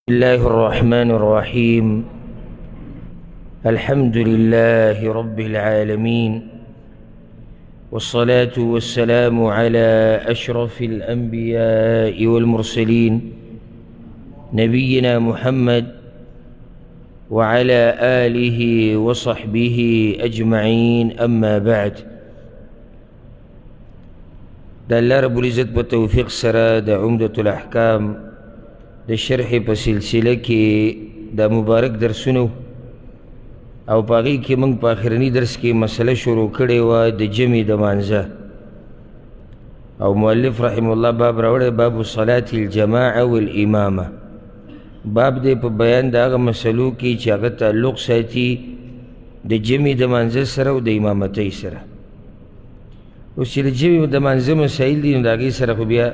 بسم الله الرحمن الرحيم. الحمد لله رب العالمين، والصلاة والسلام على أشرف الأنبياء والمرسلين نبينا محمد وعلى آله وصحبه أجمعين. أما بعد، دا الله رب العزت بتوفيق سرا دا عمدة الأحكام دا شرح پا سلسلہ کی دا مبارک درسونو او پاغی کی منگ پا آخرنی درس کی مسئلہ شروع کردے و دا جمع دا مانزہ او مؤلف رحم اللہ باب راوڑے باب صلاة الجماعة والامامة. باب دے پا بیان دا آغا مسئلو کی چی آغا تعلق ساتی دا جمع دا مانزہ سرا و دا امامتی سرا. اس چی دا جمع دا مانزہ مسائل دی دا آگی سرا خو بیا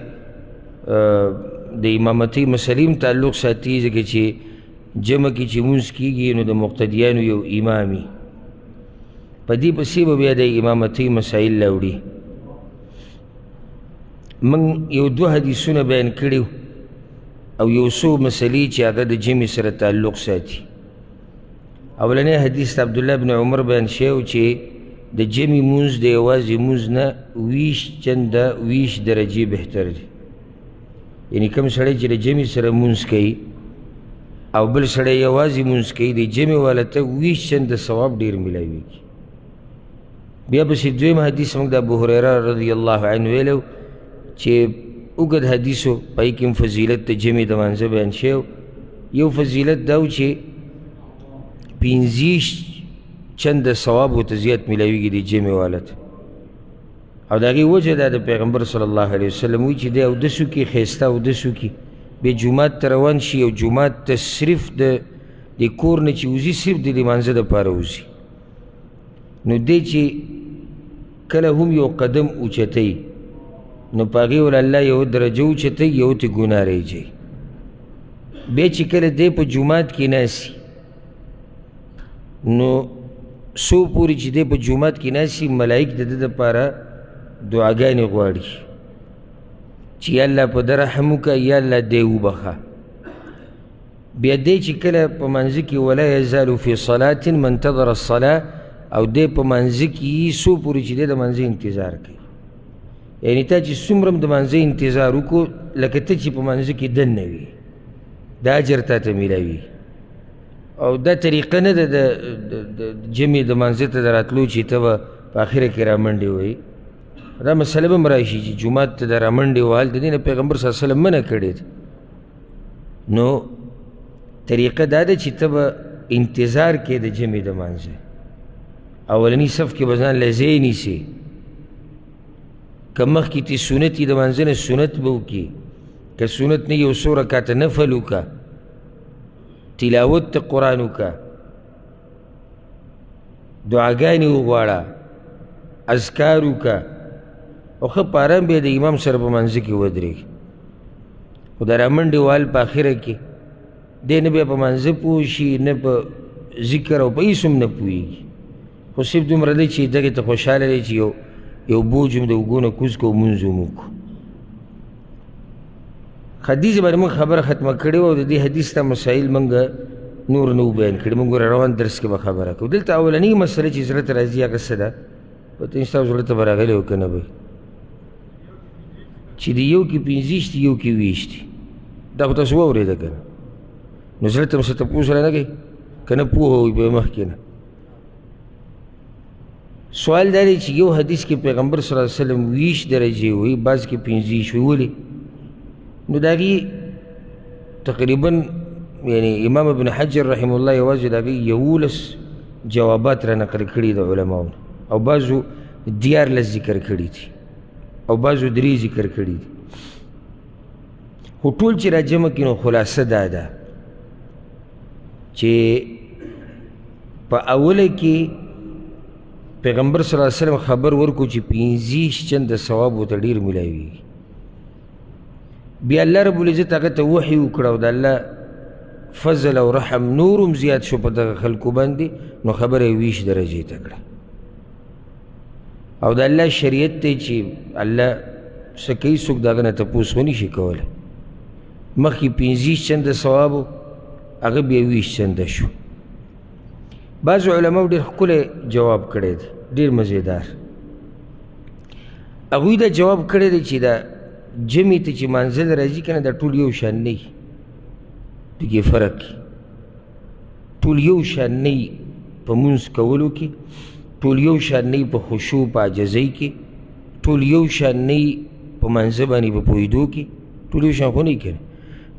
دا امامتی مسلیم تعلق ساتی زکر چی جمع کی چی منز کی گی نو دا مقتدیانو یو امامی پا دی پسی با بیا دا امامتی مسائل لوڑی. من یو دو حدیثون بیان کردیو او یو سو مسئلی چی آگا دا جمع سر تعلق ساتی. اولانی حدیث عبداللہ بن عمر بیان شیو چی دا جمع منز دا یوازی منز نا ویش درجی بہتر دی. یعنی کم سڑے چی دا جمع سر منز کئی او بل سڑے یوازی منز کئی دا جمع والا تا ویش چند ثواب دیر ملاوی کی. بیا بسی دویم حدیث منگ دا ابو ہریرہ رضی اللہ عنہ ویلو چی اگد حدیثو پای کم فضیلت تا جمع دا منزہ بیان شیو. یو فضیلت داو چی پینزیش چند ثواب و تزیاد ملاوی کی دا جمع والا تا. او داگی وجہ دا پیغمبر صلی اللہ علیہ وسلم وی چی دے او دسو کی خیستا او دسو کی بے جماعت تروان شی او جماعت تا صرف دے کورن چی وزی صرف دے منزہ دا پارا وزی نو دے چی کلا هم یو قدم اوچتی نو پاگی والا اللہ یو درجہ اوچتی یو تی گناہ رہی جائی. بے چی کلا دے پا جماعت کی ناسی نو سو پوری چی دے پا جماعت کی ناسی ملائک دا دا پارا دعاگانی غواری چی یا اللہ پا در رحمو کا یا اللہ دیو بخا. بیا دے چی کلا پا منزکی ولا یزالو فی صلاة منتظر الصلاة او دے پا منزکی سو پوری چی دے دا منزی انتظار کئی. یعنی تا چی سمرم دا منزی انتظارو کو لکتا چی پا منزکی دن نوی دا اجر تا تا ملاوی. او دا طریقہ نا دا جمع دا منزی تا دراتلو چی تا پا آخر کرا مندی ہوئی. دا مسئلہ با مرائشی چی جماعت تا در امنڈی وال دا دین پیغمبر صلی اللہ علیہ وسلم منع کردی تا. نو طریقہ دادا چی تا با انتظار کے دا جمع دا منزے اولنی صف کے بزان لزینی سے کمخ کی تی سنتی دا منزے سنت بو کی کہ سنت نے یو سو رکعت نفلو کا تلاوت تا قرآنو کا دعاگانی اغوارا اذکارو کا او خب پارم بیا دا امام سر پا منزی کی ودری خدا را مندی وال پا آخرہ کی دے نبی پا منزی پوشی نبا ذکر او پا ایسم نپوئی گی خود صرف دو مرده چی دکی تا خوشحال رہی چی یو بوجم دا اگونا کس کو منزو موکو. حدیث بار من خبر ختمہ کردی و دی حدیث تا مسائل منگا نور نو بیان کردی منگو روان درس کے بخبرہ کو دلتا اولانی مسئلہ چی ضرورت رازی آگا صدا پتہ انستا ضرورت براغلی ہو کنا بھئی چی دی یو کی پینزیش دی یو کی ویش دی دا خود تاسو ووری دا کنا نظرت ہم سے تپوس رہنا گئی کنا پوہ ہوئی بے مخ کنا. سوال داری چی یو حدیث کے پیغمبر صلی اللہ علیہ وسلم ویش درجے ہوئی بعض کے پینزیش ہوئی ولی نو داگی تقریباً یعنی امام ابن حجر رحم اللہ یوازی داگی یولس جوابات را نقل کری دا علماؤن او بعضو دیار لز ذکر کری تھی او بعضو دری ذکر کری تھی. خو طول چی را جمع کنو خلاصہ دادا چی پا اول کی پیغمبر صلی اللہ علیہ وسلم خبر ورکو چی پینزیش چند ثواب و تدیر ملاوی. بیا اللہ رب العزت آگا تا وحی اکڑاو دا اللہ فضل و رحم نورم زیاد شو پا دا خلقو باندی نو خبر ویش درجی تکڑا او دا اللہ شریعت تے چی اللہ سکی سک داگنا تپوس خونی شکولا مخی پینزیش چند ثوابو هغه بیا 20 چنده شو. بعضو علماو ډېر ښکلی جواب کړی دی، ډېر مزیدار. هغوی دا جواب کړی دی چې دا جمعې ته چې منزل راځي که نه دا ټول یو شان نه وي، پکې فرق وي. ټول یو شان نه وي په مونځ کولو کې، ټول یو شان نه وي په خشوع په عاجزۍ کې، ټول یو شان نه وي په منځه باندې په پوهېدو کې، ټول یو شان خو نه وي که نه.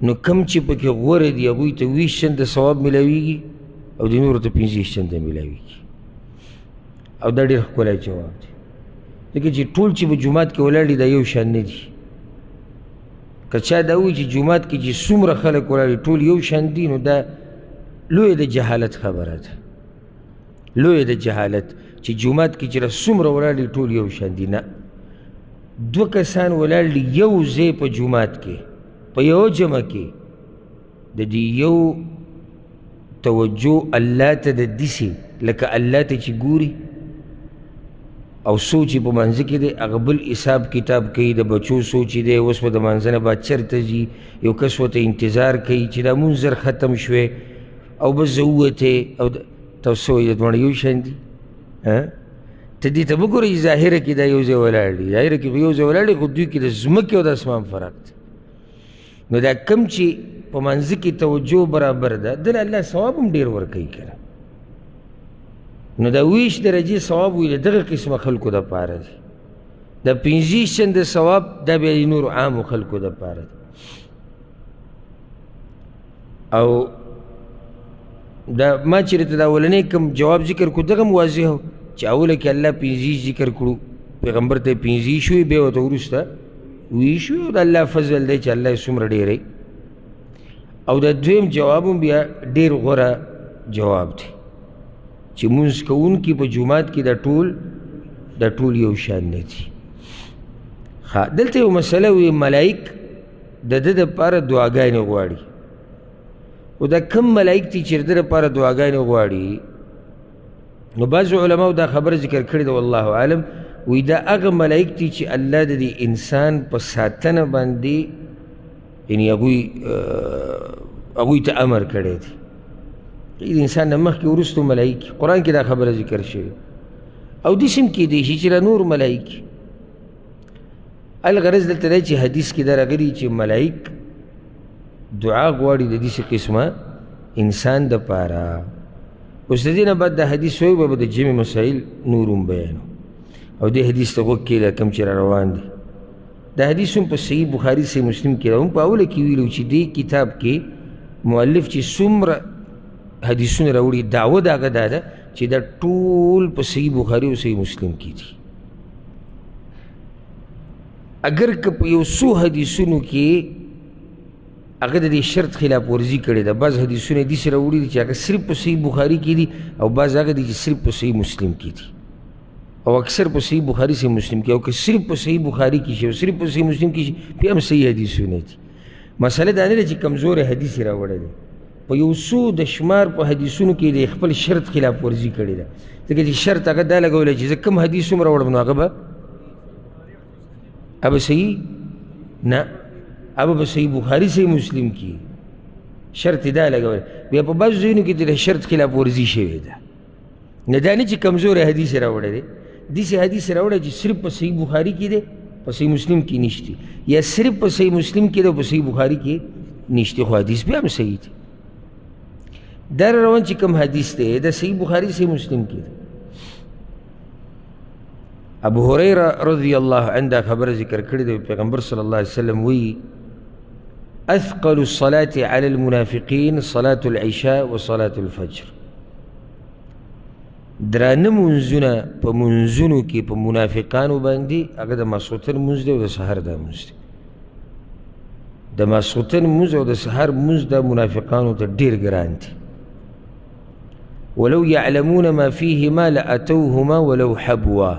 نو کم چې پکې غوره دي هغوی ته 20 چنده ثواب میلاویږي او د نورو ته 50 چنده میلاویږي. او دا ډېر ښکلی جواب دی، ځکه چې ټول چې په جومات کې ولاړ دي دا یو شان نه دي. که چا دا ووایي چې جومات کې چې څومره خلک ولاړ دي ټول یو شان دي، نو دا لویه د جهالت خبره ده، لویه د جهالت چې جومات کې چې څومره ولاړ دي ټول یو شان دي. نه، 2 کسان ولاړ دي یو ځای په جومات کې په یو جمع کې، د دې یو توجه الله ته د داسې لکه الله ته چې ګوري او سوچ په منځ کې دی، هغه بل حساب کتاب کوي، د بچو سوچ دی اوس به د منځه نه بعد چېرته ځي، یو کس ورته انتظار کوي چې دا مونځ زر ختم شوی او بس زه ووتې او تاسو څه وایي د دواړه یو شان دي؟ ته دې ته مه ګورئ چې ظاهره کې دا یو ځای ولاړ دي، ظاهره کې خو یو ځای ولاړ دي، خو دوی کې د ځمکې او د اسمان فرق دی. نو دا کم چې په منځه کې توجه برابر ده دله الله ثواب هم ډېر ورکوي که نه. نو دا 20 درجې ثواب وي د دغه قسمه خلکو دپاره دی، د 50 چنده ثواب دا بیا د نورو عامو خلکو دپاره دی. او دا ما چېرته دا اولنی کوم جواب ذکر کړو دغه هم واضح و چې اوله کې الله 50 ذکر کړو، پیغمبر ته 50 شوي، بیا ورته وروسته 20 شوي، او د الله فضل دی چې الله یې څومره ډېری. او د دویم جواب هم بیا ډېر غوره جواب دی چې مونځ کوونکي په جومات کې دا ټول یو شان نه دي. دلته یو مسله وي، ملایک د ده دپاره دعاګانې غواړي، او دا کم ملایک دي چې د ده دپاره دعاګانې غواړي. نو بعضو علماو دا خبره ذکر کړې ده والله عالم، وی دا هغه ملایک دي چې الله د دې انسان په ساتنه باندې یعنې هغوی ته امر کړی دی. د انسان نه مخکې وروستو ملایک، قرآن کې دا خبره ذکر شوې. او داسې هم کیدی شي چې لا نور ملایک. الغرض دلته دی چې حدیث کې دا راغلي چې ملایک دعا غواړي د داسې قسمه انسان دپاره. اوس د دې نه بعد دا حدیث وایو به د جمع مسایل نور هم بیانو، او دې حدیث ته غوږ کښېږده کوم چې را روان دی. دا حدیث هم په صحیح بخاري صحیح مسلم کې هم په اوله کې ویلو چې دې کتاب کې مؤلف چې څومره حدیثونه راوړي دعوه د هغه دا ده چې دا ټول په صحیح بخاري او صحیح مسلم کې دي. اگر که په یو څو حدیثونو کې هغه د دې شرط خلاف ورزي کړې ده، بعض حدیثونه داسې راوړي دي چې هغه صرف په صحیح بخاري کې دي، او بعض هغه دي چې صرف په صحیح مسلم کې دي، او اکثر په صحیح بخاري صحیح مسلم کې. او که صرف په صحیح بخاري کې شي او صرف په صحیح مسلم کې شي بیا هم صحیح حدیثونه دي. مسله دا نه ده چې کمزوری حدیث یې راوړی دی، په یو څو د شمار په حدیثونو کې د خپل شرط خلاف ورزي کړې ده. ځکه چې شرط هغه دا لګولی چې زه کوم حدیث هم راوړم نو هغه به صحیح نه، هغه به صحیح بخاري صحیح مسلم کې شرط یې دا لګولی. بیا په بعضو ځایونو کې د شرط خلاف ورزي شوې ده. نه دا نه چې کمزوری حدیث یې راوړی دی، داسې حدیث یې راوړی چې صرف په صحیح بخاري کې دی په صحیح مسلم کې نشته، یا صرف په صحیح مسلم کې دی او په صحیح بخاري کې نشته، خو حدیث بیا هم صحیح دی. در روان چې کوم حدیث دی د صحیح بخاري صحیح مسلم کې دی. ابو هريره رضی الله عنه دا خبره ذکر کړې ده، پیغمبر صلی الله علیه وسلم وی اثقل الصلاة على المنافقين صلاة العشاء وصلاة الفجر. درانه منځونه په منځونو کې په منافقانو باندې هغه د ماسخوتن منځ دی او د سحر دا منځ دی. د ماسخوتن منځ او د سحر منځ د منافقانو ته ډېر ګران دي. ولو يعلمون ما فيهما لأتوهما ولو حبوا.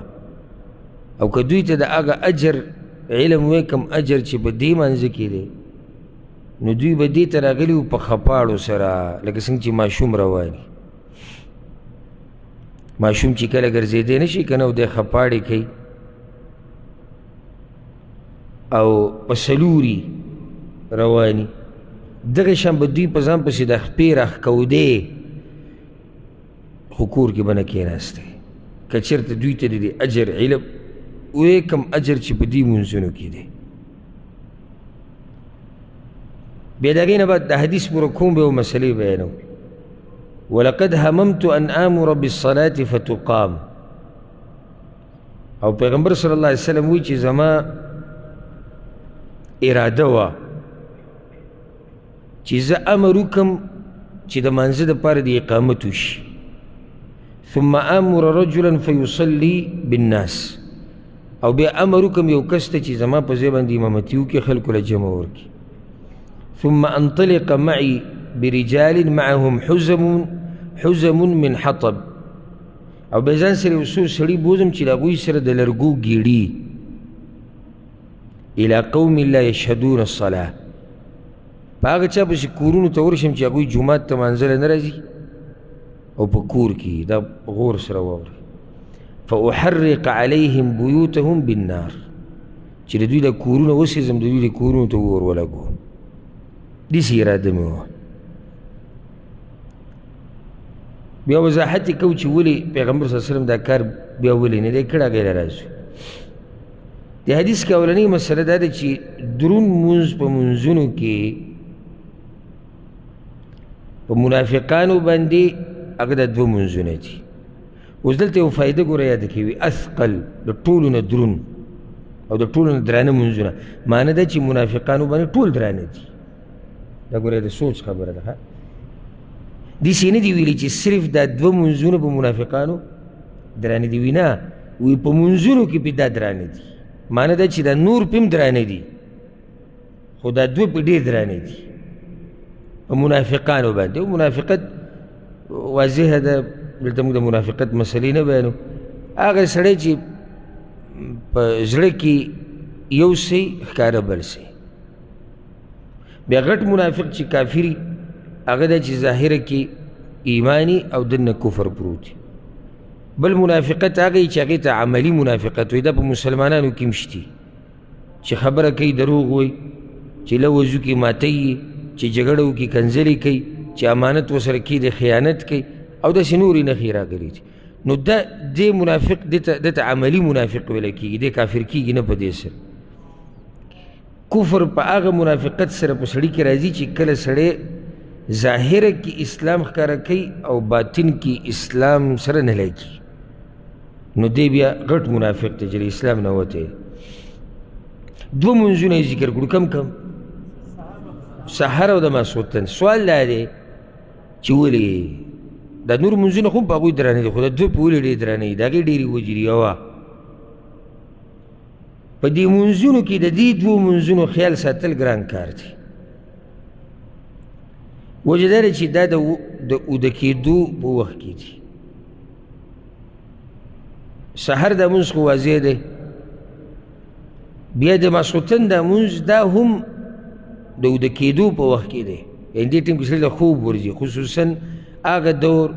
او که دوی ته د هغه اجر علم وی کم اجر چې په دې منځ کې دی نو دوی به دې ته راغلي وو په خپاړو سره، لکه څنګه چې ماشوم رواني. ماشوم چې کله ګرځېدی نه شي که نه، او دی خپاړې کوي او په سلوري رواني، دغه شان به دوی په ځان پسې د خپې راښکودې خو کور کې به نه کېناستی که چېرته دوی ته د دې اجر علم وی کم اجر چې په دې منځونو کې دی بیا د هغې نه بعد د حدیث پوره کوم به یو مسلې بیانوم ولقد هممت ان آمر بالصلاة فتقام او پیغمبر صلی الله علیه وسلم وی چې زما اراده وه چې زه امر وکړم چې د مانځه دپاره د اقامت وشي ثم آمر رجلا فیصلي بالناس او بیا امر وکړم یو کس ته چې زما په ځای باندې امامتي وکړي خلکو له جمع ورکړي ثم انطلق معي برجال معهم حزم من حطب او بیا ځان سره یو څو سړي بوځم چې د هغوی سره د لرګو ګیړي الى قوم لا يشهدون الصلاة په هغه چا پسې کورونو ته ورشم چې هغوی جومات ته مانځله نه راځي او په کور کې دا غور سره واوري فاحرق عليهم بيوتهم بالنار چې د دوی د کورونه وسېزم د دوی د کورونو ته اور ولګوم داسې اراده مې وه بیا وضاحت یې کوو چې ولې پیغمبر صلی الله علیه وسلم دا کار بیا ولې نه دی کړی هغې له رازو د حدیث کې اولنۍ مسله دا ده چې درون مونځ په مونځونو کې په منافقانو باندې هغه د دوه مونځونه دي اوس دلته یو فایده ګوره یاده کوي اثقل د ټولو نه درون او د ټولو نه درانه مونځونه معنی ده چې منافقانو باندې ټول درانه دي دا ګوره د سوچ خبره ده داسې نه دي ویلي چې صرف دا دوه مونځونه په منافقانو درانه دي وي نه وی په مونځونو کې پې دا درانه دي معنی ده چې دا نور پې هم درانه دي خو دا دوه پې ډېر درانه دي په منافقانو باندې او منافقت واضحه ده دلته موږ د منافقت مسلې نه بیانو هغه سړی چې په زړه کې یو سی ښکاره بل سی بیا غټ منافق چې کافري هغه ده چې ظاهره کې ایمانی او دنه کفر پروت بل منافقت هغه چې هغې ته عملي منافقت وي دا په مسلمانانو کې هم شتي چې خبره کوي دروغ وایي چې لوځو کې ماتوي چې جګړه وکړي کنځلې کوي چې امانت ورسره کېږي خیانت کوي او داسې نورې نښې راغلي دي نو دا دې منافق دته عملي منافق ویلی کېږي دې کافر کېږي نه په دې سره کفر په هغه منافقت سره په سړي کې راځي چې کله سړی ظاهره کې اسلام ښکاره کوي او باطن کې اسلام سره نه لګي نو دی بیا غټ منافق دی چې اسلام نه وتی دوه منځونه یې ذکر کړو کم سحر او د ماسخوتن سوال دا دی چې ولې دا نور منځونه خو په هغوی درانه دي خو دا دوه په ولې ډېر درانه دي د هغې ډېرې وجې دي یوه په دې منځونو کې د دې دوو منځونو خیال ساتل ګران کار دی وجه دا ده چې دا د اوده کېدو په وخت کې دي سحر دا منځ خو واضح دی بیا د ماسخوتن دا منځ دا هم د اوده کېدو په وخت کې دی یعنې دې ټیم کې سړي ته خوب ورځي خصوصا هغه دور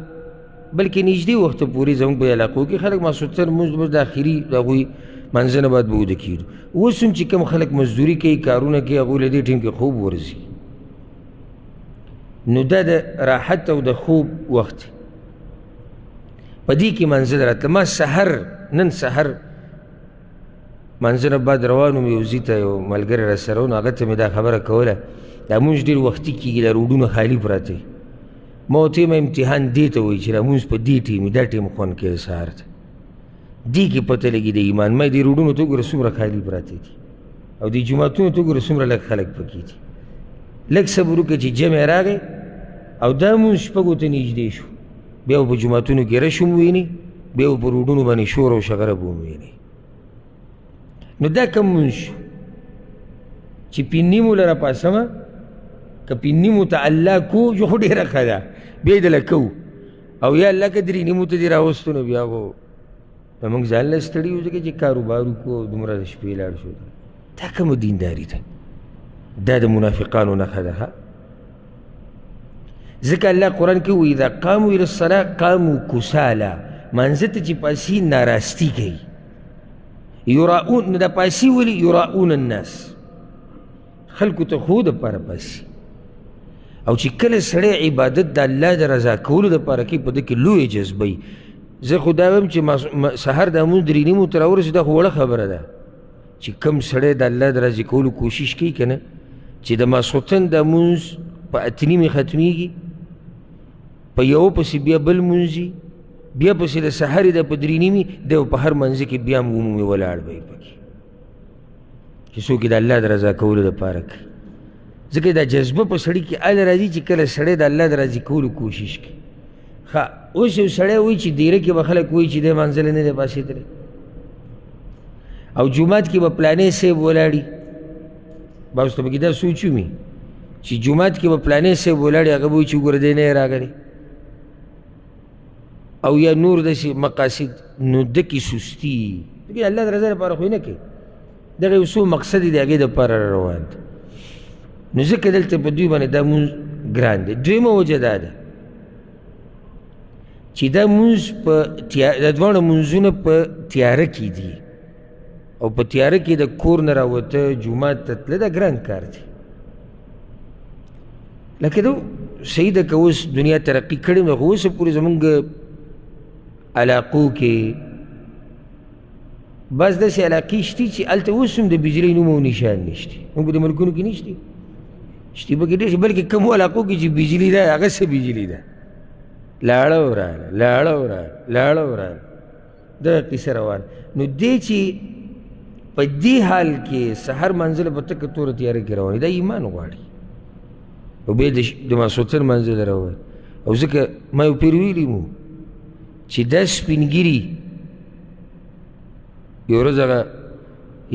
بلکې نږدې وخته پورې زموږ په علاقو کې خلک ماسخوتن منځ د اخري د هغوی منځنه باید به اوده کېدو اوس هم چې کوم خلک مزدوري کوي کارونه کوي هغوی له دې ټیم کې خوب ورځي نو دا د راحت او د خوب وخت په دې کې منځه راتله ما نن سحر منځه نه بعد روان وم یو ځي ته یو ملګری راسره و نو هغه ته مې دا خبره کوله دا مونځ ډېر وختي کېږي دا روډونه خالي پراته ما ورته یم امتحان دې ته وایي چې دا مونځ په دې ټیم دا ټیم خوند کوي سهار ته دې کې پته لګي د ایمان ما دې روډونو ته وګوره څومره خالي پراته دي او دې جوماتونو ته وګوره څومره لږ خلک پکې دي لږ صبر وکړه چې جمع راغی او دا مونځ شپږو ته نږدې شو بیا به په جوماتونو کې رش هم وویني بیا به په روډونو باندې شور او شغره به وویني نو دا کم مونځ شو چې پینیمو له راپاسمه که پینیمو ته الله کو جو خو ډېره ښه ده بیا یې دله کوو او یا الله که درې نیمو ته دې راوستو نو بیا خو موږ ځان له ستړي یو ځکه چې کاروبار وکړو دومره د شپې لاړ شو دا کومه دینداري ده دا د منافقانو نښه ده ځکه الله قرآن کې واذا قاموا الى الصلاة قاموا کسالا مانځه ته چې پاسي ناراستي کوي یراؤون نو دا پاسي ولي یراؤون الناس خلکو ته خو دپاره پاسي او چې کله سړی عبادت د الله د رضا کولو دپاره کوي په ده کې لویې جذبه وي. زه خو دا وایم چې سهار د لمونځ 3:30 ته راورسېد دا خو وړه خبره ده چې کم سړی د الله د راضي کولو کوشش کوي که نه چې د ماسخوتن د لمونځ په 8:30 ختمیږي په یوه پسې بیا بل لمونځي بیا پسې د سهارې د په 3:30 دی په هر منځه کې بیا عمومي ولاړ به یې پکې چې څوک یې د الله د رضا کولو دپاره کوي. ځکه دا جذبه په سړي کې هله راځي چې کله سړی د الله د راضي کولو کوشش کوي. ښه اوس یو سړی وایي چې دیره کې به خلک وایي چې دی منزله نه دی پاسېدلی او جومات کې به پلانې صاحب ولاړي بعضو ته پکې دا سوچ ومي چې جومات کې به پلانې صاحب ولاړي هغه به وایي چې ګوره دی نه یې راغلی او یا نور داسې مقاصد نو ده کې سستي د الله د رضا لپاره خو یې نه کوي دغه یو څو مقصد یې د هغې دپاره را روان دی نو ځکه دلته په دوی باندې دا مونځ ګران دی. دویمه وجه دا ده چې دا مونځ په دا دواړه مونځونه په تیاره کې دي او په تیاره کې د کور نه راوته جومات ته تله دا ګران کار دی. لکه دا صحیح ده که اوس دنیا ترقي کړې نو خو اوسه پورې زمونږ علاقو کې بعض داسې علاقې شتي چې هلته اوس هم د بجلۍ نوم او نشان نشتي موږ په دې ملکونو کې نشتي شتي پکې ډېر شي بلکې کومو علاقو کې چې بجلي ده هغه څه بجلي ده لاړه وراله لاړه وراله لاړه وراله دغه قصه روان نو دی چې په دې حال کې سحر منزله په تکه توره تیاره کې روان دا ایمان غواړي او بیا د ماسخوتن منزله روان او ځکه ما یو پیر ویلي مو چې دا سپینګیري یو ورځ هغه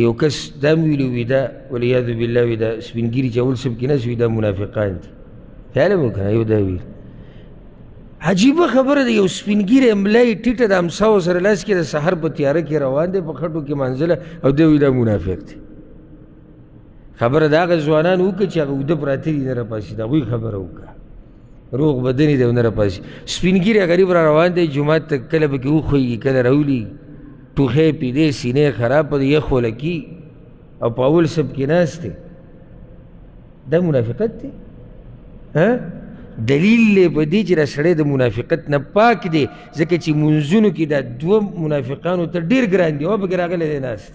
یو کس دا مې ویلي وي دا والعیاذ بالله وي دا سپینګیري چې اول صف کې ناست وي دا منافقان دي خیال مو که نه یو دا ویل عجیبه خبره ده یو سپینګیری ملا یې ټیټه د امساو سره لاس کې د سحر په تیاره کې روان دی په خټو کې منزله او دی وایي دا منافق دی. خبره د هغه ځوانان وکړه چې هغه اوده پراته دي نه راپاسي د هغوی خبره وکړه روغ بدن یې دی او نه راپاسي. سپینګیری غریب را روان دی جومات ته کله پکې وخویږي کله راولي ټوخی پیدې سینې خراب په یخ ولکي او په اول صف کې ناست دی دا منافقت دی دلیل دی په دې چې دا سړی د منافقت نه پاک دی ځکه چې منځونو کې دا دوه منافقانو ته ډېر ګران دي او پکې راغلی دی ناست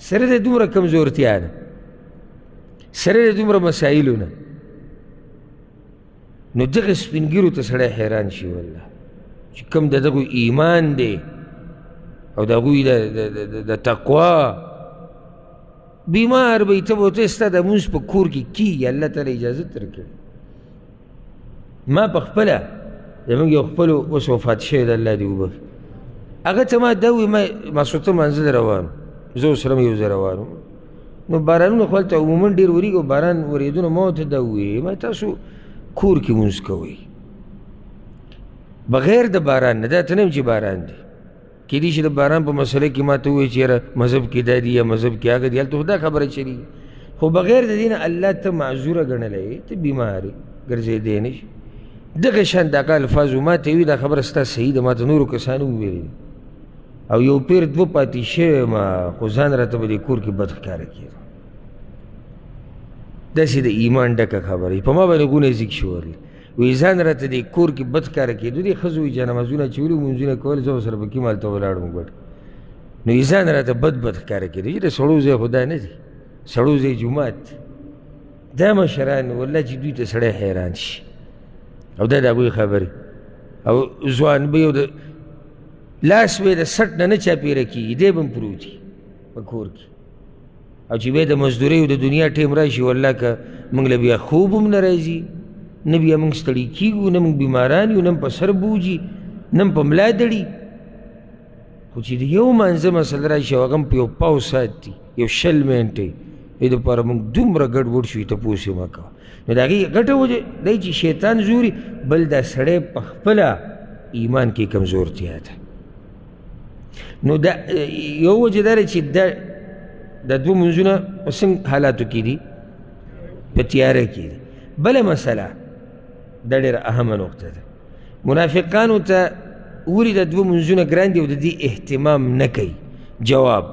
سره د دومره کمزورتیا نه سره د دومره مسایلو نه نو دغه سپینګیرو ته سړی حیران شي والله چې کوم د دغو ایمان دی او د هغوی د تقوا بیمار به ته به ورته ستا د مونځ په کور کې کېږي الله تعالی اجازت درکړي. ما په خپله زموږ یو خپلو اوس وفات شوی د الله دې وبخي هغه ته ما دا وایي ما ماسخوتن منزل روان زه ورسره یو ځای روان نو بارانونه خو هلته عموما ډېر ورېږي او باران ورېدونه ما ورته دا ووایي ما تاسو کور کې مونځ کوئ بغیر د باران نه دا ته نه یم چې باران دی کېدای شي د باران په مسله کې ما ته ووایي چې یاره مذهب کې دا دي یا مذهب کې هغه دي هلته خو دا خبره چلېږي خو بغیر د دې نه الله ته معذوره ګڼلی ته بیمار یې ګرځېدی نه شي دغه شان دغه الفاظو ما ته وي دا خبره ستا صحیح ده ما ته نورو کسانو وویلې دي او یو پیر دوه پاتې شوی ما خو ځان راته به دې کور کې بد ښکاره کېده داسې د ایمان ډکه خبره په ما باندې ګونه ځیږ شورل وایي ځان راته دې کور کې بد ښکاره کېدو دې ښځو وایي جانمازونه اچولي مونځونه کول زه ورسره پکې مالته ولاړم ګډ نو یې ځان راته بد ښکاره کېدو چې د سړو ځای خو دا نه دی سړو ځای جومات دا مشران والله چې دوی ته سړی حیران شي او دا د هغوی خبرې او ځوان به یو د لاس به د سټ نه نه چاپېره کېږي دی به هم پروت وي په کور کې او چې بیا د مزدورۍ د دنیا ټیم راشي والله که موږ له بیا خوب هم نه راځي نه بیا موږ ستړي کېږو نه موږ بیماران یو نه هم په سر بوجي نه هم په ملا دړي خو چې د یو مانځه مسله راشي او هغه هم په یو پاو ساعت دي یو 20 منټې دې دپاره موږ دومره ګډوډ شو تپوس یې مه کوه نو د هغې ګټه وجه دی چې شیطان زوري بل دا سړی په خپله ایمان کې کمزورتیا ده نو دا یو وجه دا چې دا دوه منځونه په څنګه حالاتو کې دي په تیاره کې دي بله مسله دا ډېره اهمه نقطه ده منافقانو ته ولې دا دوه منځونه ګران دي او د دې اهتمام نه کوي جواب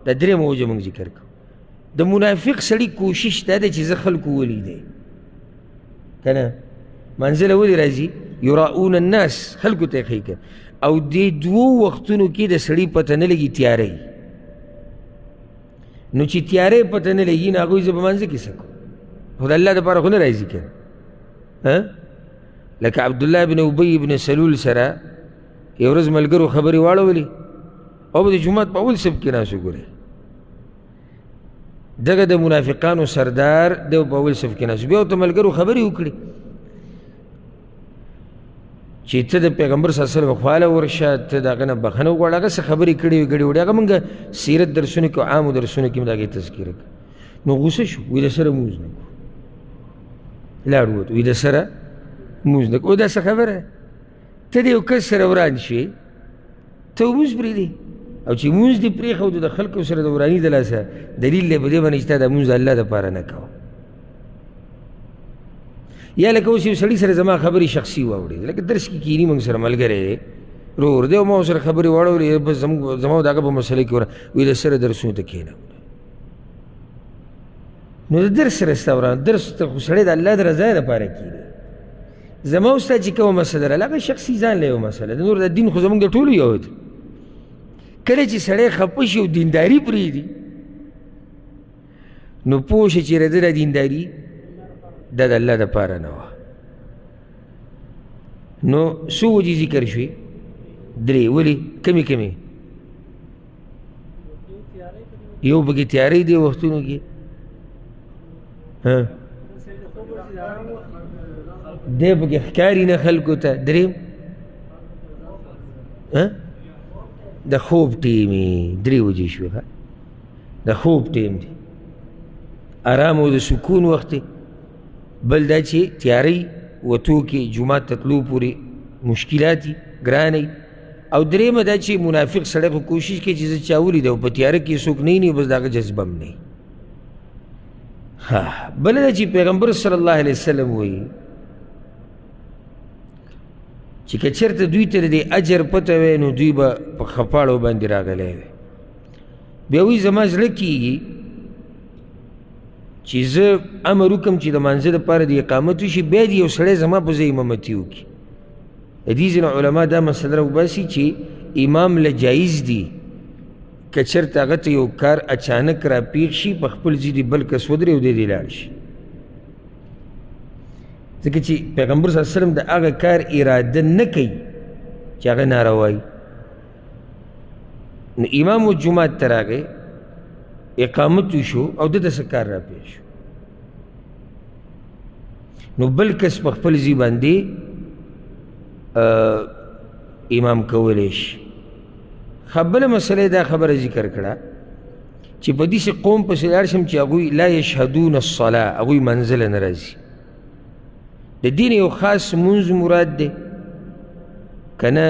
دا درېیمه وجه موږ ذکر کوو د منافق سړي کوشش دا ده چې زه خلکو ولیدی که نه منزله ولې راځي یراؤون الناس خلکو ته یې ښیي که او دې دوو وختونو کې د سړي پته نه لګي تیاری نو چې تیاری پته نه لګي نو هغوی زه په منځه کې څه کوم خو د الله دپاره خو نه راځي که لکه عبدالله بن ابی بن سلول سره یو ورځ ملګرو خبرې واړولې او به د جومات په اول صف کې ناست ګورئ دغه د منافقانو سردار دی په اول صف کې ناست بیا ورته ملګرو خبرې وکړي چې ته د پیغمبر صلی الله علیه وسلم خواله ورشه ته د هغه نه بخښنه وغواړه هغه څه خبرې کړې وې ګډې وړې هغه مونږ سیرت درسونو کې عامو درسونو کې مو د هغې تذکیره کړه نو غوسه شو وایي د سره مونځ نه کوو لاړ ووت وایي د سره مونځ نه کوو دا څه خبره ته د یو کس سره وران شوې ته مونځ پرېږدې او چې مونځ دې پرېښودو د خلکو سره د وراني د لاسه دلیل دی په دې باندې چې تا دا مونځ د الله دپاره نه کوه یا لکه اوس یو سړي سره زما خبرې شخصي واورېدې لکه درس کې کیني موږ سره ملګری دی ورور دی او ما ورسره خبرې واړولې بس زما او د هغه په مسله کې وایي د سره درسونو ته کښېنه نو د درس سره ستا وران درس ته خو سړی د الله د رضا دپاره کښېني زما او ستا چې کومه مسله ده هغه شخصي ځان له یو مسله ده نور د دین خو زموږ د ټولو یو دی کله چې سړی خفه شي او دینداري پرېږدي نو پوه شه چې د ده دینداري دا د الله دپاره نه وه نو څو وجې ذکر شوې درې ولې کمې کمې یو پکې تیاری دی وختونو کې دی پکې ښکاري نه خلکو ته درېم د خوب ټیم درې وجې شوې د خوب ټیم دی ارام او د سکون وخت دی بل دا چې تیاری وتو کې جومات ته تلو پورې مشکلات دي ګرانه او درېیمه دا چې منافق سړی خو کوشش کوي چې زه چا ولیده او په تیاره کې څوک نه وي بس د هغه جذبه هم نه بله دا چې پیغمبر صلی الله علیه وسلم وایي چې که چېرته دوی ته د اجر پته وی نو دوی به په خپاړو باندې راغلی وی بیا وایي زما زړه کېږي چې زه امر وکړم چې د مانځه دپاره د اقامت وشي بیا د یو سړی زما په ځای امامتي وکړي د دې ځینې علما دا مسله راوباسي چې امام له جایز دي که چېرته هغه ته یو کار اچانک راپېښ شي په خپل ځای دې بل کس ودرې او دی دې لاړ شي ځکه چې پیغمبر صلی الله علیه وسلم د هغه کار اراده نه کوي چې هغه ناروا وي نو امام و جومات ته راغی اقامت وشو او دته څه کار راپېښ شو نو بل کس په خپل ځای باندې امام کولی شي بله مسله دا خبره ذکر کړه چې په داسې قوم پسې لاړ شم چې هغوی لا یشهدون الصلاه هغوی منزله نه راځي د دین یو خاص منځ مراد دی که نه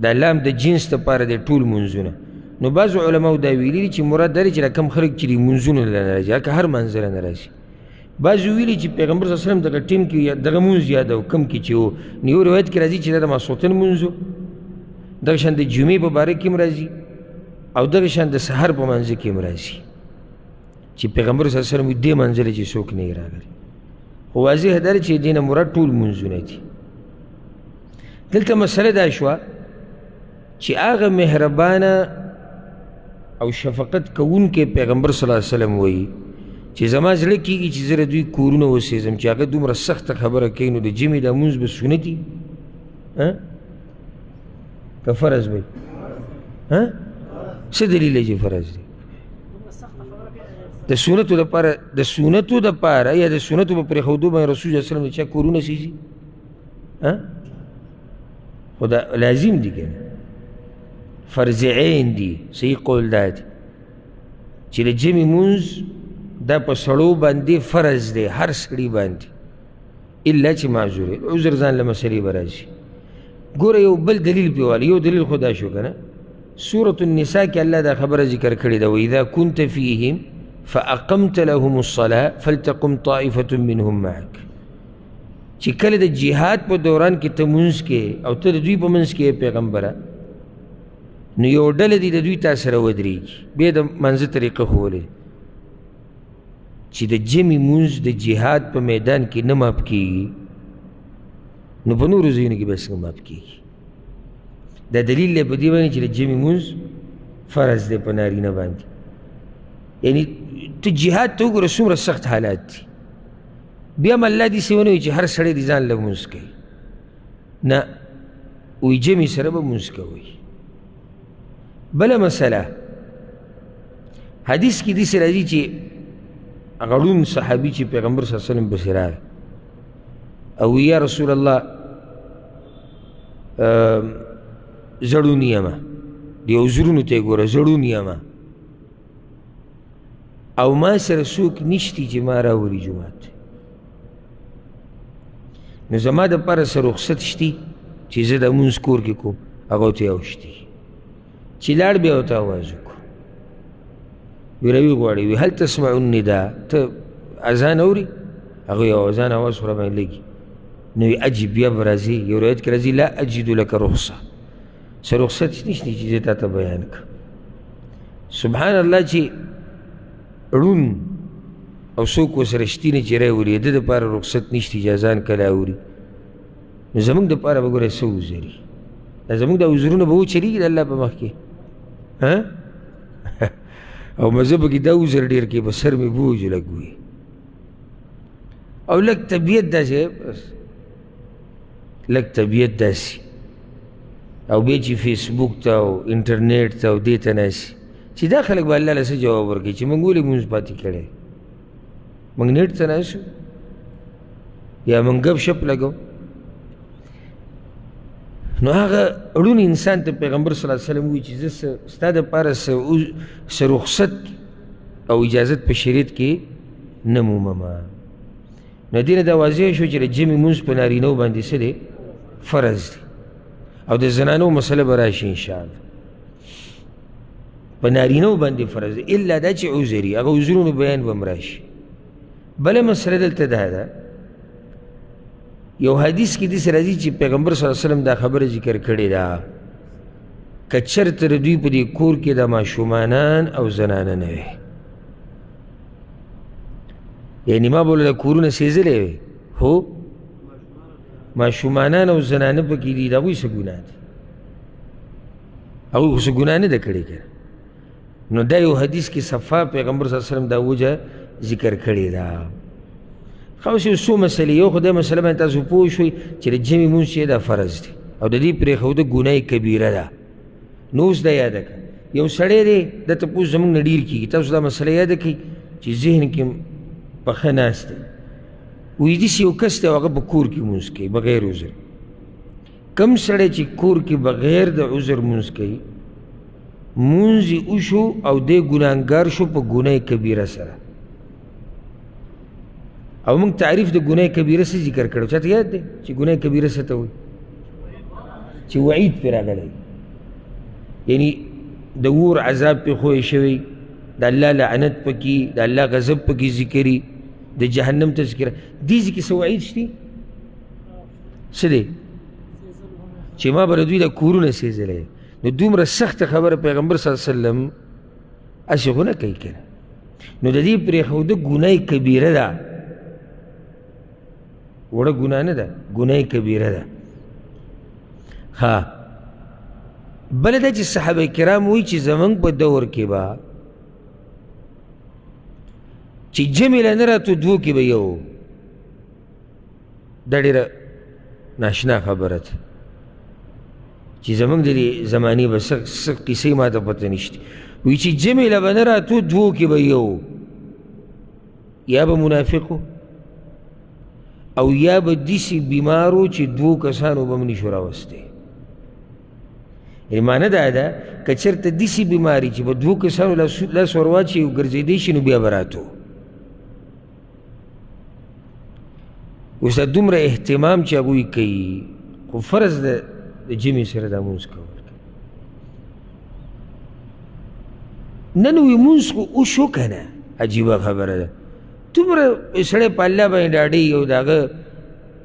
دا لام د جنس دپاره دی ټول منځونه نو بعضو علماو دا ویلي دي چې مراد دا دی چې دا کم خلک چې دي منځونه له نه راځي هلکه هر منځله نه راځي بعضو ویلي چې پیغمبر صلی الله علیه وسلم دغه ټیم کې دغه منځ یادو کم کې چې و نو یو روایت کې راځي چې دا د ماسخوتن منځ و دغه شان د جمعې په باره کې هم راځي او دغه شان د سحر په منځه کې هم راځي چې پیغمبر صلی الله علیه وسلم دې منځله چې څوک نه یې راغلی خو واضح دا چې دې نه مراد ټول منځونه دي دلته مسله دا شوه چې هغه مهربانه او شفقت کوونکی پیغمبر صلی الله علیه وسلم وایي چې زما زړه کېږي چې زه دوی کورونه وسېزم چې هغه دومره سخته خبره کوي نو د جمعې دا مونځ به سنتي که فرض وي څه دلیل دی چې فرض دی د سنتو دپاره یا د سنتو په پرېښودو باندې رسول صلی الله علیه وسلم د چا کورونه سېزي خو دا لازم دي که نه فرض عین دي صحیح قول دا دی چې د جمعې مونځ دا په سړو باندې فرض دی هر سړي باندې الا چې معذور عذر ځان له مسلې به راشي ګوره یو بل دلیل پې والی یو دلیل خو دا شو که نه سورة النساء کې الله دا خبره ذکر کړې ده واذا كنت فيهم فاقمت لهم الصلاة فلتقم طائفة منهم معك چې کله د جهاد په دوران کې ته مونځ کې او ته د دوی په منځ کې پیغمبره نو یو ډله دي د دوی تا سره ودرېږي بیا د منځه طریقه ښوولې چې د جمع مونځ د جهاد په میدان کې نه ماف کېږي نو په نورو ځایونو کې به څنګه ماف کېږي؟ دا دلیل دی په دې باندې چې د جمع مونځ فرض دی په نارینه باندې. یعنی ته جهاد ته وګوره څومره سخت حالات دي، بیا هم الله داسې ونه وایي چې هر سړی دې ځان له مونځ کوي، نه وایي جمع سره به مونځ کوئ. بله مسله حدیث کې داسې راځي چې هغه ړوند صحابي چې پیغمبر صلی الله علیه وسلم پسې راغی او یا رسول الله زه ړوند یمه، د عذرونو ته یې ګوره، زه ړوند یمه او ما سره څوک نشتی چې ما راولي جومات، نو زما دپاره څه رخصت شتي چې زه د مونځ کور کې کوم؟ هغه ورته یو شتي چې لاړ بیا ورته اواز وکړو، وی روي غواړي، وی هل تسمع النداء، ته اذان اوري؟ هغه یو اذان اواز ور باندې لګي، نو وی اجب، بیا به راځي یو روایت کې راځي لا اجد لك رخصه، څه رخصت نشته چې زه تا ته بیان کړم. سبحان الله چې ړوند او څوک ورسره شتي نه چې راولي، د دپاره رخصت نشته چې اذان کله اوري، نو زموږ دپاره به ګوره څه عذر وي؟ دا زموږ دا عذرونه به وچلېږي د الله په مخ کې؟ او مزه به کې دا عذر ډېر کې به سر مې بوج لږ وي او لږ طبیعت داسې، بس لږ طبیعت داسې، او بیا چې فیسبوک ته او انټرنیټ ته او دې ته ناسي چې دا خلک به الله له څه جواب ورکوي چې موږ ولې مونځ پاتې کړی، موږ نیټ ته ناسو یا موږ ګپ شپ لګو. نو هغه ړوند انسان ته پیغمبر صلی الله علیه وسلم وایي چې زه ستا دپاره څه رخصت او اجازت په شریعت کې نه موممه. نو دې نه دا واضح شو چې د جمع مونځ په نارینهو باندې څه دی؟ فرض دی. او د زنانو مسله به راشي انشاءالله، په نارینهو باندې فرض دی الا دا چې عذر وي، هغه عذرونو بیان به هم راشي. بله مسله دلته دا ده، یو حدیث کې داسې راځي چې پیغمبر صلی الله علیه وسلم دا خبره ذکر کړې ده، که چېرته د دوی په دې کور کې د ماشومانان او زنانه نه وي، یعنې ما به له کورونه سېزلی وي، هو ماشومانان او زنانه پکې دي، د هغوی څه ګناه ده؟ هغوی خو څه ګناه نه ده کړې که. نو دا یو حدیث کې صفا پیغمبر صلی الله علیه وسلم دا وجه ذکر کړې ده. خو اوس یو څو مسلې، یو خو دا مسله باندې تاسو پوه شوئ چې د جمع مونځ چې دا فرض دی او د دې پرېښوده ګناه کبیره ده. نو اوس دا یاده کړه، یو سړی دی ده تپوس زموږ نه ډېر کېږي، تاسو دا مسله یاده کړئ چې ذهن کې پخه ناست دی، وایي داسې یو کس دی او هغه په کور کې مونځ کوي بغیر عذر. کم سړی چې کور کې بغیر د عذر مونځ کوي، مونځ یې وشو او دی ګناهګار شو په ګناه کبیره سره. او موږ تعریف د ګناه کبیره څه ذکر کړو؟ چاته یاد دی چې ګناه کبیره څه ته وایي؟ چې وعید پرې راغلی، یعنی د اور عذاب پې خوی شوی، د الله لعنت پکې، د الله غضب پکې ذکري، د جهنم تذکره، دې ځای کې څه وعید شتي؟ څه دی؟ چې ما به د دوی د کورونه سېزلی. نو دومره سخته خبره پیغمبر صلی الله علیه وسلم هسې خو نه کوي که نه. نو د دې پرېښوده ګناه کبیره ده، وړه ګناه نه ده، ګناه کبیره ده. ها بله دا چې صحابه کرام وایي چې زموږ په دور کې به چې جمع له نه راتو دوو کې به یو، دا ډېره ناشنا خبره ده چې زموږ د دې زمانې به څه قصې ما ته پته نشته. وایي چې جمع له به نه راتو دوو کې به یو، یا به منافقو او یا به داسې بیمارو چې دوو کسانو به هم نشو راوستی. یعنې معنه دا ده که چېرته داسې بیماري چې به دوو کسانو لاس ور واچوي او ګرځېدی شي، نو بیا به راتو. اوس دا دومره اهتمام چې هغوی کوي، خو فرض ده د جمع سره دا مونځ کول. نن وی مونځ خو وشو که نه، عجیبه خبره ده. دومره سړی په الله باندې ډاډېږي او د هغه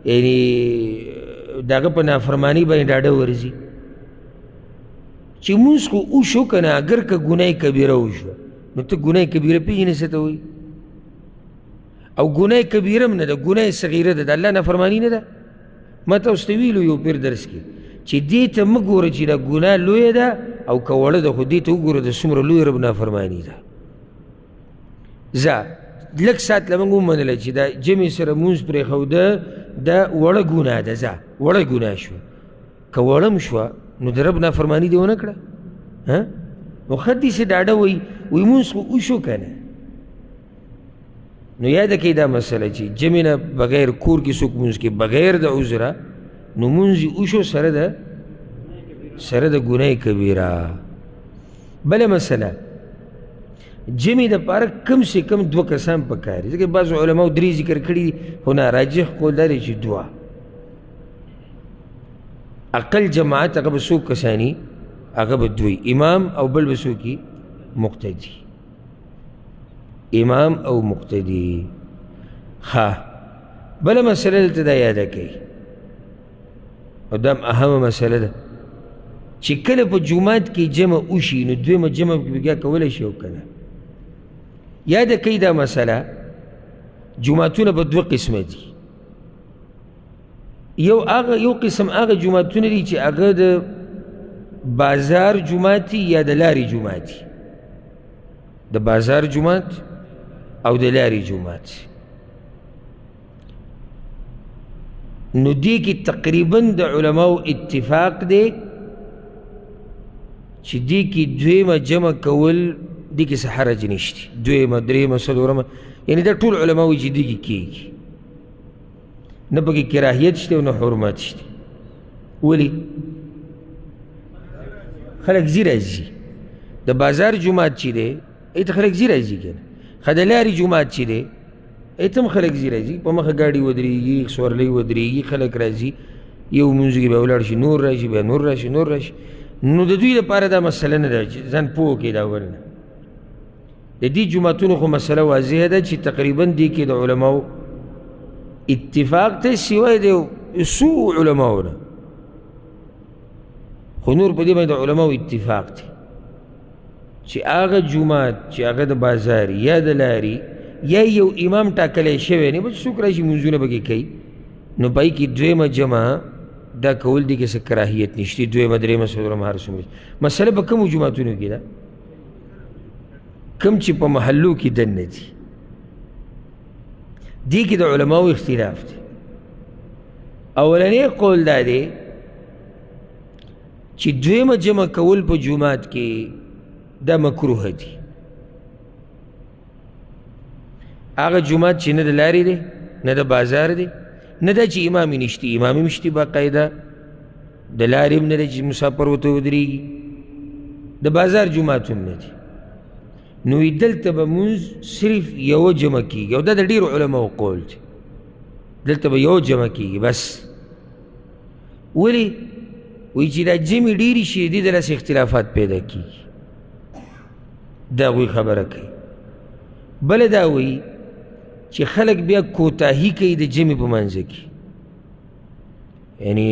یعنې د هغه په نافرماني باندې ډاډه ورځي چې مونځ خو وشو که نه، اگر که ګناه کبیره وشوه، نو ته ګناه کبیره پېژنې څه ته وایي؟ او ګناه کبیره هم نه ده، ګناه صغیره ده، د الله نافرماني نه ده. ما تاسو ته ویلو یو پیر درس کې چې دې ته مه ګوره چې دا ګناه لویه ده او که وړه ده، خو دې ته وګوره د څومره لوی رب نافرماني ده. ځه لږ ساعت له موږ ومنله چې دا جمع سره مونځ پرېښوده دا وړه ګناه ده، ځه وړه ګناه شوه. که وړه هم شوه نو د رب نافرماني دې ونه کړه. نو ښه داسې ډاډه وایي مونځ خو وشو که نه. نو یاده کوي دا مسله چې جمع نه بغیر کور کې څوک مونځ کوي بغیر د عذره، نو مونځ یې وشو سره د ګناه کبیره. بله مسله جمع دپاره کم سے کم 2 کسان پکار دي، ځکه بعضو علماو 3 ذکر کړي دي، خو ناراجح قول دا دی چې 2. اقل جماعت هغه به 100 کسانی، هغه به 2 امام او بل به څوک مقتدي، امام او مقتدي. ها بله مسله دلته دا یاده کوي او دا اهمه مسله ده چې کله په جومات کې جمع وشي نو دویمه جمع بیا کولی شي او که نه. یاده کوي دا مسله جوماتونه به 2 قسمه دي. یو قسم هغه جوماتونه دي چې هغه د بازار جومات یا د لارې جومات، د بازار جومات او د لارې جومات. نو دې کې تقریبا د علماو اتفاق دی چې دې کې دویمه جمع کول دې کې څه حرج نشته، دویمه درېیمه څلورمه، یعنې دا ټول علما وایي چې دې کې کېږي، نه پکې کراهیت شته او نه حرمت شته. ولې؟ خلک ځي راځي. د بازار جومات چې دی هغې ته خلک ځي راځي که نه، ښه د لارې جومات چې دی هغې ته هم خلک ځي راځي، په مخه ګاډي ودرېږي، سورلۍ ودرېږي، خلک راځي، یو لمونځ کې بیا ولاړ شي، نور راشي، بیا نور راشي، نور راشي. نو د دوی لپاره دا مسله نه ده چې ځان پوه کړي دا ول نه. د دې جوماتونو خو مسله واضحه ده چې تقریبا دې کې د علماو اتفاق ته سوای د څو علماو نه، خو نور په دې باندې د علماو اتفاق دی چې هغه جومات چې هغه د بازار یا د لاري یا یو امام ټاکلی شوی نه، بس څوک راشي مونځونه پکې کوي، نو پای کې دویمه جمع دا کول دي کې څه کراهیت نشته، دویمه درېیمه څلورمه هر څومره. مسله په کومو جوماتونو کې ده؟ کم چې په محلو کې دننه دي، دې کې د علماو اختلاف دی. اولنی قول دا دی چې دویمه جمع کول په جومات کې دا مکروه دی. هغه جومات چې نه د لارې دی نه د بازار دی، نه دا چې امام یې نشته، امام یې نشته باقاعده، د لارې هم نه دی چې مسافر ورته ودرېږي، د بازار جومات هم نه دی. نو دلته به مونځ صرف یوه جمع کېږي، او دا د ډېرو علماو قول دی، دلته به یو جمع کېږي بس. ولې؟ وایي چې دا جمع ډېرې شي دې دلاسې اختلافات پیدا کېږي، دا هغوی خبره کوي. بله دا وایي چې خلک بیا کوتاهي کوي د جمع په منځه کې، یعنې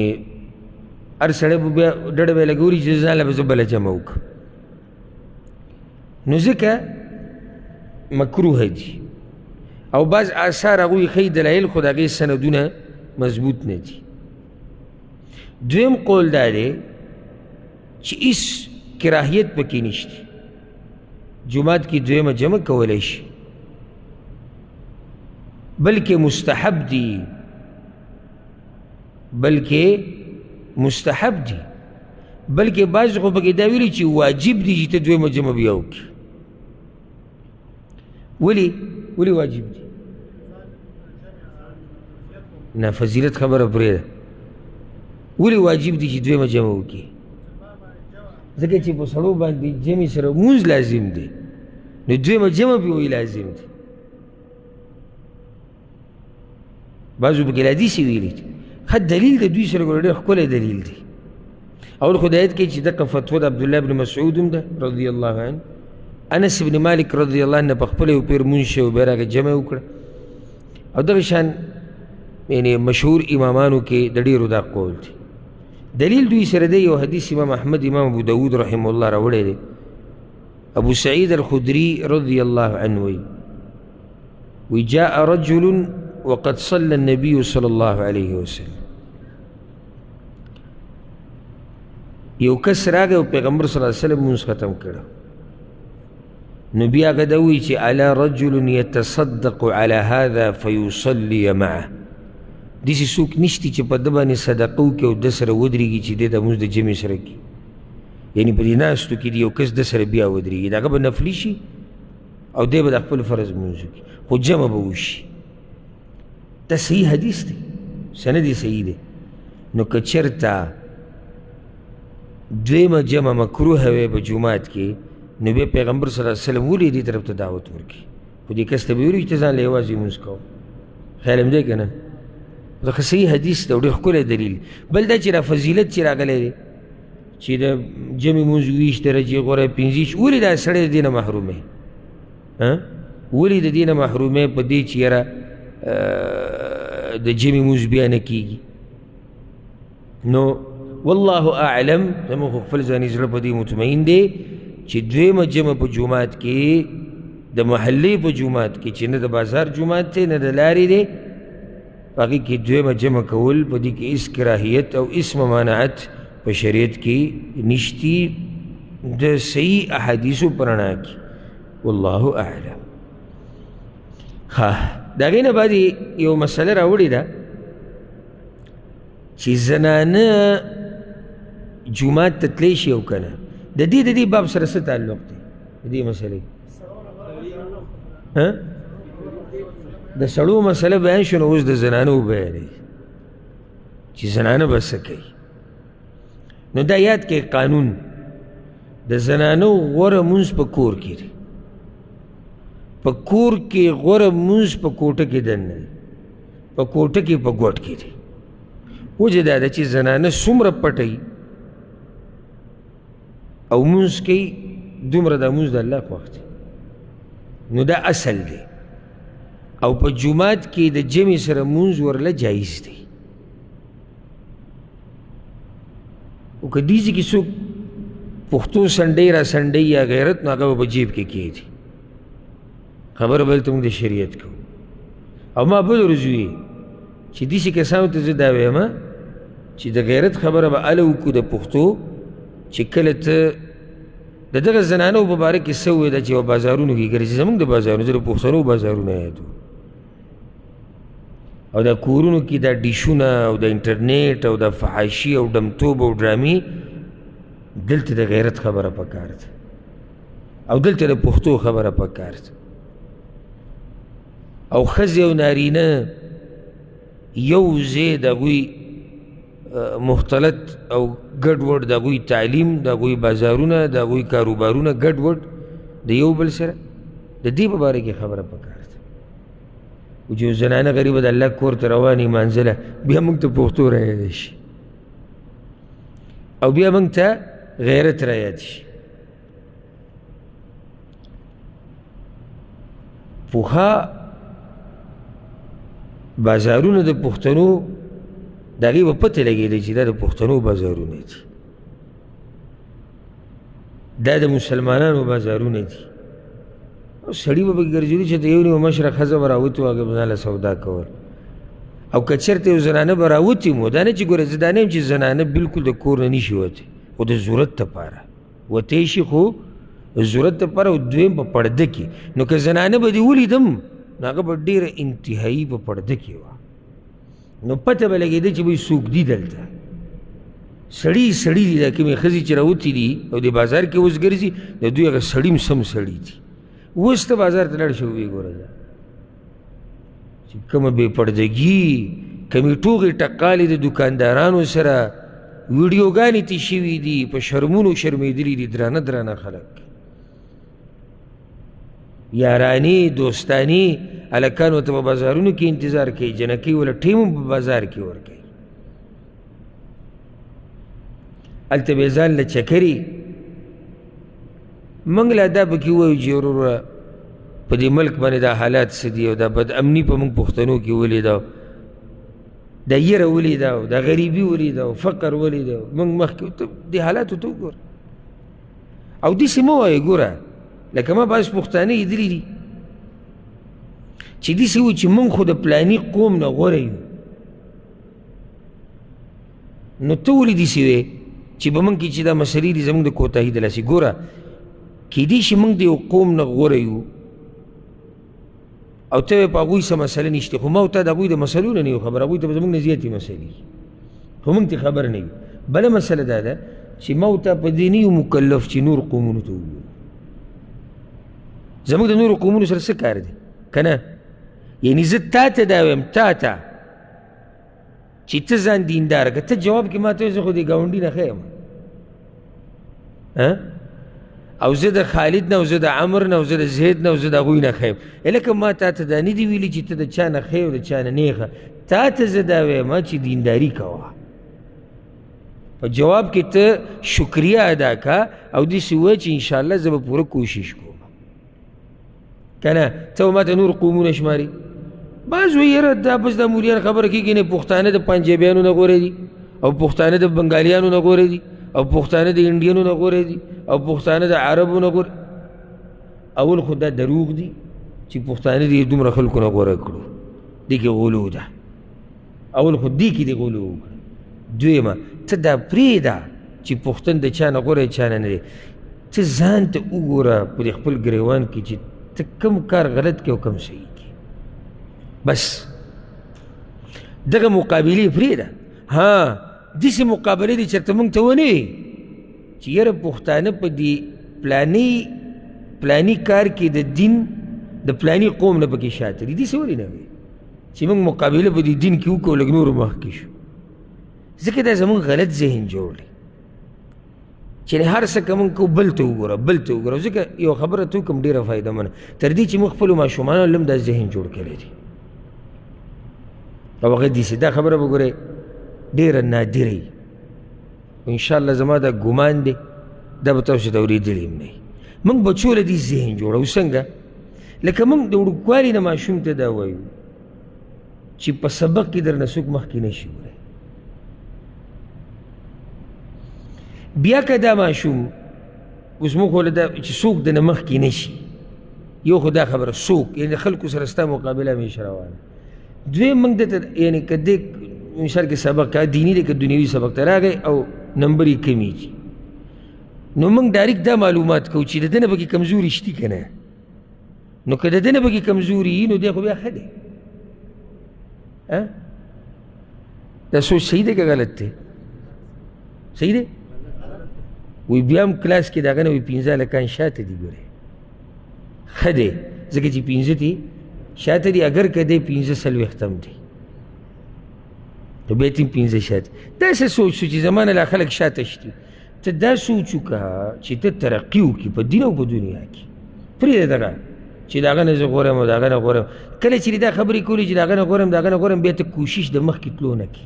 هر سړی به بیا ډډه به یې لګولي چې ځان له به زه بله جمع وکړم، نو ځکه مکروه دي. او بعض آثار هغوی ښیي دلایل، خو د هغې سندونه مضبوط نه دي. دویم قول دا دی چې هېڅ کراهیت پکې نشته، جومات کې دویمه جمع کولی شي، بلکې مستحب دي، بلکې مستحب دي، بلکې بعض خو پکې دا ویلي چې واجب دي چې ته دویمه جمع بیا وکړي. ولې واجب دي؟ نه فضیلت خبره پرېږده. ولې واجب دي چې دویمه جمع وکړي؟ ځکه چې په سړو باندې جمع سره مونځ لازم دی، نو دویمه جمع بیا وی لازم دی. بعضو پکې حدیث ویلي دي، ښه دلیل د دوی سره ګوره ډېر ښکلی دلیل دی. اول خو د آیت کې چې دغه فتوا د عبدالله بن مسعود هم ده رضی الله عنه، انس بن مالک رضی الله عنه په خپله یو پیر مونځ شوی بیا هغه جمع وکړه، او دغه شان یعنې مشهور امامانو کې د ډېرو دا قول دی. دلیل دوی سره دی یو حدیث امام احمد امام ابو داود رحمه الله راوړی دی، ابو سعید الخدري رضی الله عنه وایي وجاء رجل وقد صلى النبي صلى الله عليه وسلم. یو کس راغی او پیغمبر صلی الله علیه وسلم مونځ ختم کړه. نو بیا هغه دا وایي چې الا رجل یتصدق علی هذا فیصلي معه، داسې څوک نشته چې په ده باندې صدقه وکړي او ده سره ودرېږي چې دی د مونځ د جمع سره کړي. یعنې په دې ناستو کې یو کس ده سره بیا ودرېږي، د هغه به نفلي شي او دی به د خپل فرض مونځ وکړي، خو جمع به وشي. دا صحیح حدیث دی، سند یې صحیح دی. نو که چېرته دویمه جمع مکروه وی په جومات کې، نو بیا پیغمبر صلی الله علیه وسلم ولې دې طرف ته دعوت ورکړي؟ خو دې کس ته به ویلي چې ته ځان له یوازې لمونځ کوه. خیال هم دی که نه؟ دا خو صحیح حدیث دی او ډېر ښکلی دلیل. بل دا چې را فضیلت چې راغلی دی چې د جمع لمونځ 20 درجې غوره 15، ولې دا سړی د دې نه محروموي؟ ولې د دې نه محروموي په دې چې یاره د جمع لمونځ بیا نه کېږي؟ نو والله اعلم، زموږ خو خپل ځاني زړه په دې مطمئن دی چې دویمه جمع په جومات کې، د محلې په جومات کې چې نه د بازار جومات دی نه د لارې دی، په هغې کې دویمه جمع کول په دې کې هېڅ کراهیت او هېڅ ممانعت په شریعت کې نشتي د صحیح احادیثو په رڼا کې. والله اعلم. ښه، د هغې نه بعد یو مسله راوړې ده چې زنانه جومات ته تلی شي او که نه. د دې باب سره څه تعلق دی د دې مسلې؟ د سړو مسله بیان شو، نو اوس د زنانو بیانوي چې زنانه به څه کوي. نو دا یاد کې قانون د زنانو غوره مونځ په کور کې دی. په کور کې غوره مونځ په کوټه کې دننه دی، په کوټه کې په ګوټ کې دی. وجه دا ده چې زنانه څومره پټوي او مونځ کوي، دومره دا مونځ د الله خوښ دی. نو دا اصل دی. او په جومات کې د جمع سره مونځ ورله جایز دی. او که دیزي کې څوک پښتو سنډۍ را سنډۍ یا غیرت، نو هغه به په جیب کې کېږدي. خبره به دلته موږ د شریعت کوو. او ما بل ورځ وي چې داسې کسانو ته زه دا وایم چې د غیرت خبره به هله وکړو د پښتو، چې کله ته د دغه زنانو په باره کې څه وویل چې په بازارونو کې ګرځي، زموږ د بازارونو، زه د پښتنو بازارونه یادو، او دا کورونو کې دا ډیشونه او د انټرنیټ او د فحاشي او ډمتوب او ډرامې، دلته د غیرت خبره پکار ده او دلته د پښتو خبره پکار ده. او ښځې او نارینه یو ځای د هغوی مختلط او ګډوډ، د هغوی تعلیم، د هغوی بازارونه، د هغوی کاروبارونه ګډوډ د یو بل سره، د دې په باره کې خبره پکار ده. و چې یو زنانه غریبه د الله کور ته روانې مانځله، بیا موږ ته پښتو رایاده شي او بیا موږ ته غیرت رایاد شي. پوها بازارونه د پښتنو د هغې به پته لګېدی چې دا د پښتنو بازارونه دي، دا د مسلمانانو بازارونه دي. او سړي به پکې ګرځېدي چې د یو نیمه مشره ښځه به راوتې وه، هغه به ځان له سودا کول. او که چېرته یو زنانه به راوتې مو، دا نه چې ګوره زه دا نه یم چې زنانه بلکل د کور نه نشي وتی، خو د ضرورت دپاره وتی شي، خو د ضرورت دپاره. او دویم په پرده کې، نو که زنانه به دې ولیدم نو هغه به ډېره انتهایي په پرده کې وه، نو پته به لګېده چې بهی څوک دي دلته. سړي دي، دا کومې ښځې چې راوتې دي او د بازار کې اوس ګرځي، د دوی هغه سړي هم سم سړي دي. اوس ته بازار ته لاړ شه ویې ګوره دا چې کومه بې پردګي، کمې ټوغې ټقالې د دوکاندارانو سره، ویډیوګانې تې شوي دي، په شرمونو شرمېدلي دي درانه خلک. یارانې دوستانې هلکانو ته په بازارونو کې انتظار کوي، جنکۍ وله ټیم هم په بازار کې ورکوي. هلته به یې ځان له چکرې. موږ لا دا پکې ووایو چې وروره په دې ملک باندې دا حالات څه دي او دا بد امني په موږ پښتنو کې ولیده، دا یره ولیده، دا غریبي ولیده، فقر ولیده. موږ مخکې دې حالاتو ته وګوره او داسې مه وایې ګوره لکه ما بعض پښتانه لیدلي دي چې داسې وایي چې موږ خو د پلاني قوم نه غوره یو، نو ته ولې داسې وې چې په موږ کې چې دا مسلې دي زموږ د کوتاهي د لاسې؟ ګوره کیدای شي موږ د یو قوم نه غوره یو او ته وایې په هغوی څه مسله نشته، خو ما او تا د هغوی د مسلو نه یو خبر، هغوی ته به زموږ نه زیاتې مسلې خو موږ ته خبر نه یو. بله مسله دا ده چې ما او تا په دې نه یو مکلف چې نور قومونو ته وګورو. زموږ د نورو قومونو سره څه کار دی که نه؟ یعنې زه تا ته دا وایم، تا ته چې ته ځان دینداره که ته جواب کې ما ته وایې زه خو دې ګاونډي نه ښه یم، او زه د خالد نه او زه د عمر نه او زه د زید نه او زه د هغوی نه ښه یم. لکه ما تا ته دا نه دي ویلي چې ته د چا نه ښه او د چا نه نیغه. تا ته زه دا وایم چې دینداري کوه، په جواب کې ته شکریه ادا که او داسې ووایه چې انشاءالله زه به پوره کوشش کوم که نه؟ ته ما ته نور قومونه شماري. بعض وایي یاره دا بس دا مولیان خبره کېږي نه، پښتانه د پنجابیانو نه غوره دي او پښتانه د بنګالیانو نه غوره دي او پښتانه د انډیانو نه غوره دي او پښتانه د عربو نه غوره. اول خو دا دروغ دي چې پښتانه دې دومره خلکو نه غوره کړو، دې کې غلو ده. اول خو دې کې دې غلو وکړه. دویمه ته دا پرېږده چې پښتون د چا نه غوره چا نه نه دی. ته ځان ته وګوره په دې خپل ګریوان کې چې ته کوم کار غلط کې او کوم صحیح کې. بس دغه مقابلې پرېږده. ها داسې مقابلې دي چېرته موږ ته ونه وي چې یاره پښتانه په دې پلاني کار کې د دین د پلاني قوم نه پکې شاته دي. داسې ولې نه وي چې موږ مقابله په دې دین کې وکړو لږ نورو مخکې شو؟ ځکه دا زموږ غلط ذهن جوړ دی چې هر څه که موږ کوو بل ته وګوره بل ته وګوره. ځکه یو خبره ته وکړم ډېره فایده منه، تر دې چې موږ خپلو ماشومانو له هم دا ذهن جوړ کړی دی او هغه داسې دا خبره به ګورئ ډېره نادره وي. انشاءالله زما دا ګمان دی دا به تاسو ته اورېدلی هم نه وي. موږ بچو له دې ذهن جوړو څنګه؟ لکه موږ د وړوکوالي نه ماشوم ته دا وایو چې په سبق کې درنه څوک مخکې نه شي وړی. بیا که دا ماشوم اوس موږ خو له دا چې څوک دنه مخکې نه شي، یو خو دا خبره څوک یعنې خلکو سره ستا مقابله همیشه روانه. دویم موږ دته یعنې که دې مثال کې سبق که دیني دی که دنیوي سبق ته راغی او نمبر یې کمیږي، نو موږ ډایرکټ دا معلومات کوو چې د ده نه پکې کمزوري شتي که نه. نو که د ده نه پکې کمزوري وي نو دی خو بیا ښه دی. دا سوچ صحیح دی که غلط دی؟ صحیح دی؟ وی بیا هم کلاس کې د هغه نه وي 15 هلکان شاته دي. ګورې ښه دی ځکه چې 15 دي شاته دي، اگر که دی 15 څلوېښتم دی نو بیا تیم 15 شاته. داسې سوچ شو چې زما نه لا خلک شاته شتي. ته دا سوچ وکړه چې ته ترقي وکړي په دین او په دنیا کې. پرېږده دغه چې د هغه نه زه غوره یم او د هغه نه غوره یم. کله چې دا خبرې کولې چې د هغه نه غوره یم د هغه نه غوره یم، بیا ته کوشش د مخکې تلو نه کړي.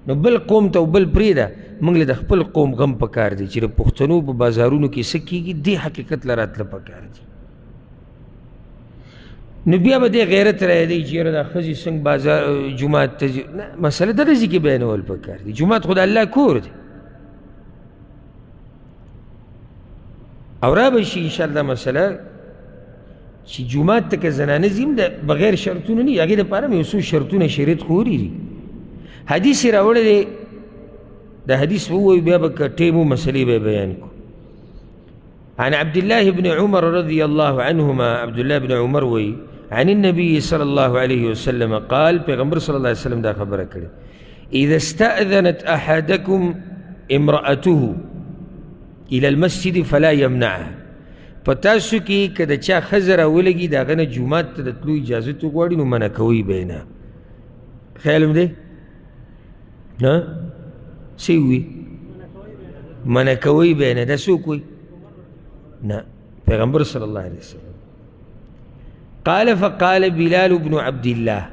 نو بل قوم ته او بل پرېږده. موږ له د خپل قوم غم پکار دی چې د پښتنو په بازارونو کې څه کېږي دې حقیقت له راتله پکار دی. نو بیا به دې غیرت رایدی چې یاره دا ښځې څنګه بازار جومات ته ځي. نه مسله دغه ځای کې بیانول پکار دی. جومات خو د الله کور دی. او را به شي انشاءالله مسله چې جومات ته که زنانه ځي هم د بغیر شرطونو نه، هغې دپاره هم یو څو شرطونه شریعت خو وړي دي. حدیث یې راوړی دی، دا حدیث به ووایو بیا به که ټیم و مسلې به بیان کړو. عن عبد الله بن عمر رضي الله عنهما، عبد الله بن عمر وی عن النبي صلى الله عليه وسلم قال، پیغمبر صلی الله علیه وسلم دا خبره کړې، اذا استأذنت احدكم امرأته الى المسجد فلا يمنعها. په تاسو کې که د چا ښځه راولګي د هغه نه جومات ته د تلو اجازت وغواړي نو منع کوئ به یې نه. خیال م دی؟ نه څه وي؟ منع کوئ به یې نه. دا څوک وایي؟ نه، پیغمبر صلی الله علیه وسلم. قال فقال بلال بن عبد الله،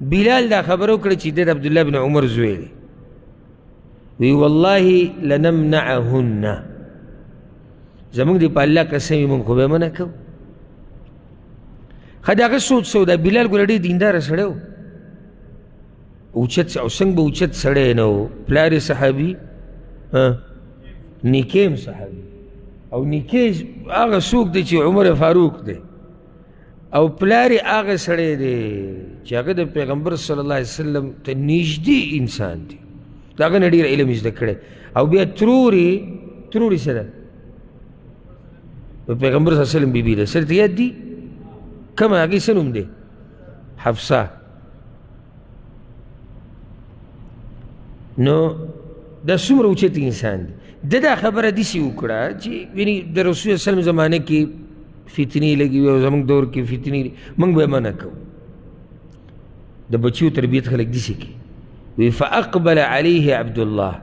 بلال دا خبره وکړه چې د عبدالله بن عمر زوی دی. وی والله لنمنعهن، زمونږ دی په الله قسم وي مونږ خو به یې منع کوو. ښه د هغه سوچ څه و؟ دا بلال ګوره ډېر دینداره سړی و، اوچت او څنګه به اوچت سړی نه و. پلار یې صحابي، نیکه هم صحابي، او نیکه هغه څوک دی چې عمر فاروق دی. او پلار یې هغه سړی دی چې هغه د پیغمبر صلی الله علیه وسلم ته نږدې انسان دی، د هغه نه ډېر علم زده کړی. او بیا ترور یې څه ده؟ په پیغمبر صلی الله علیه وسلم بیبي ده. سره ته یاد دي کومه؟ هغې څه نوم دی؟ حفصه. نو دا څومره اوچت انسان دی. ده دا خبره داسې وکړه چې یعنې د رسول صلی الله علیه وسلم زمانه کې فتنې لګي وي او زموږ دور کې فتنې موږ به یې منع کوو. د بچیو تربیت خلک داسې کوي. وی فاقبل علیه عبدالله،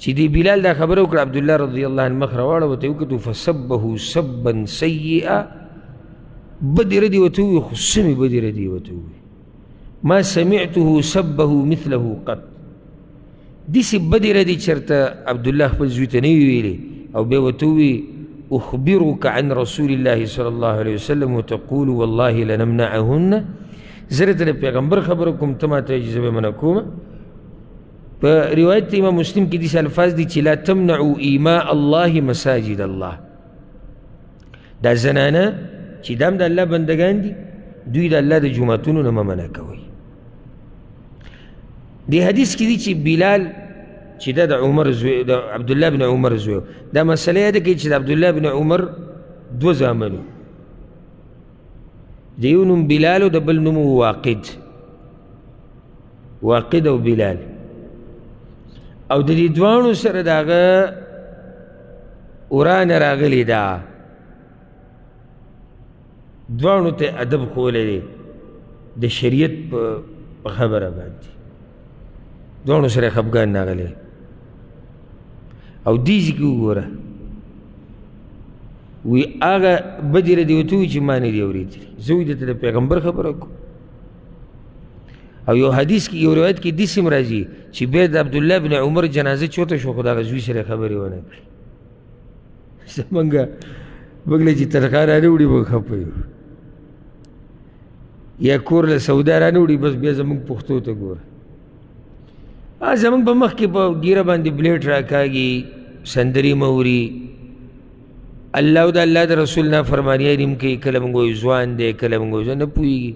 چې دی بلال دا خبره وکړه، عبدالله رضی الله عنه مخ راواړه ورته یې وکتو فسبه سبا سیئا، بدې ردې ورته ووایي، خو سمې بدې ردې ورته ووایي. ما سمعته سبه مثله قط، داسې بدې ردې چېرته عبدالله خپل زوی ته نه وي ویلې. او بیا ورته ووایي اخبرك عن رسول الله صلی الله علیه وسلم وتقول والله لنمنعهن، زه درته د پیغمبر خبره کوم ته ماته چې زه به منع کوم. په روایت د امام مسلم کې داسې الفاظ دي چې لا تمنعوا ایماء الله مساجد الله، دا زنانه چې دا هم د الله بندګان دي، دوی د الله د جوماتونو نه مه منع کوئ. دې حدیث کې دي چې بلال چې دا د عمر زوی، د عبدالله بن عمر زوی، دا مسله یاده کوي چې د عبدالله بن عمر دوه زامن وو، د یو نوم بلال او د بل نوم واقد او بلال. او د دې دواړو سره د هغه ورانه راغلې ده، دواړو ته ادب ښوولی دی د شریعت په خبره باندې، دواړو سره یې خفګان راغلی. او دې ځای کې وګوره، وی هغه بدې ردې ورته ووایي چې ما نه دي اورېدلي، زه وایي درته د پیغمبر خبره کوم. او یو حدیث کې، یو روایت کې داسې هم راځي چې بیا د عبدالله بن عمر جنازه چوته شو، خو د هغه زوی سره یې خبرې ونه کړې. زمونږ موږ له چې تنخوا رانه وړي موږ خفه یو، یا کور له سودا رانه وړي، بس بیا زمونږ پښتو ته ګوره. زمونږ په مخ کې په ګیره باندې بلیټ راکاږي، سندرې موري، الله او د الله د رسول نافرمانیه نیم کوي. کله موږ وایو ځوان دی، کله موږ وایو نه پوهېږي،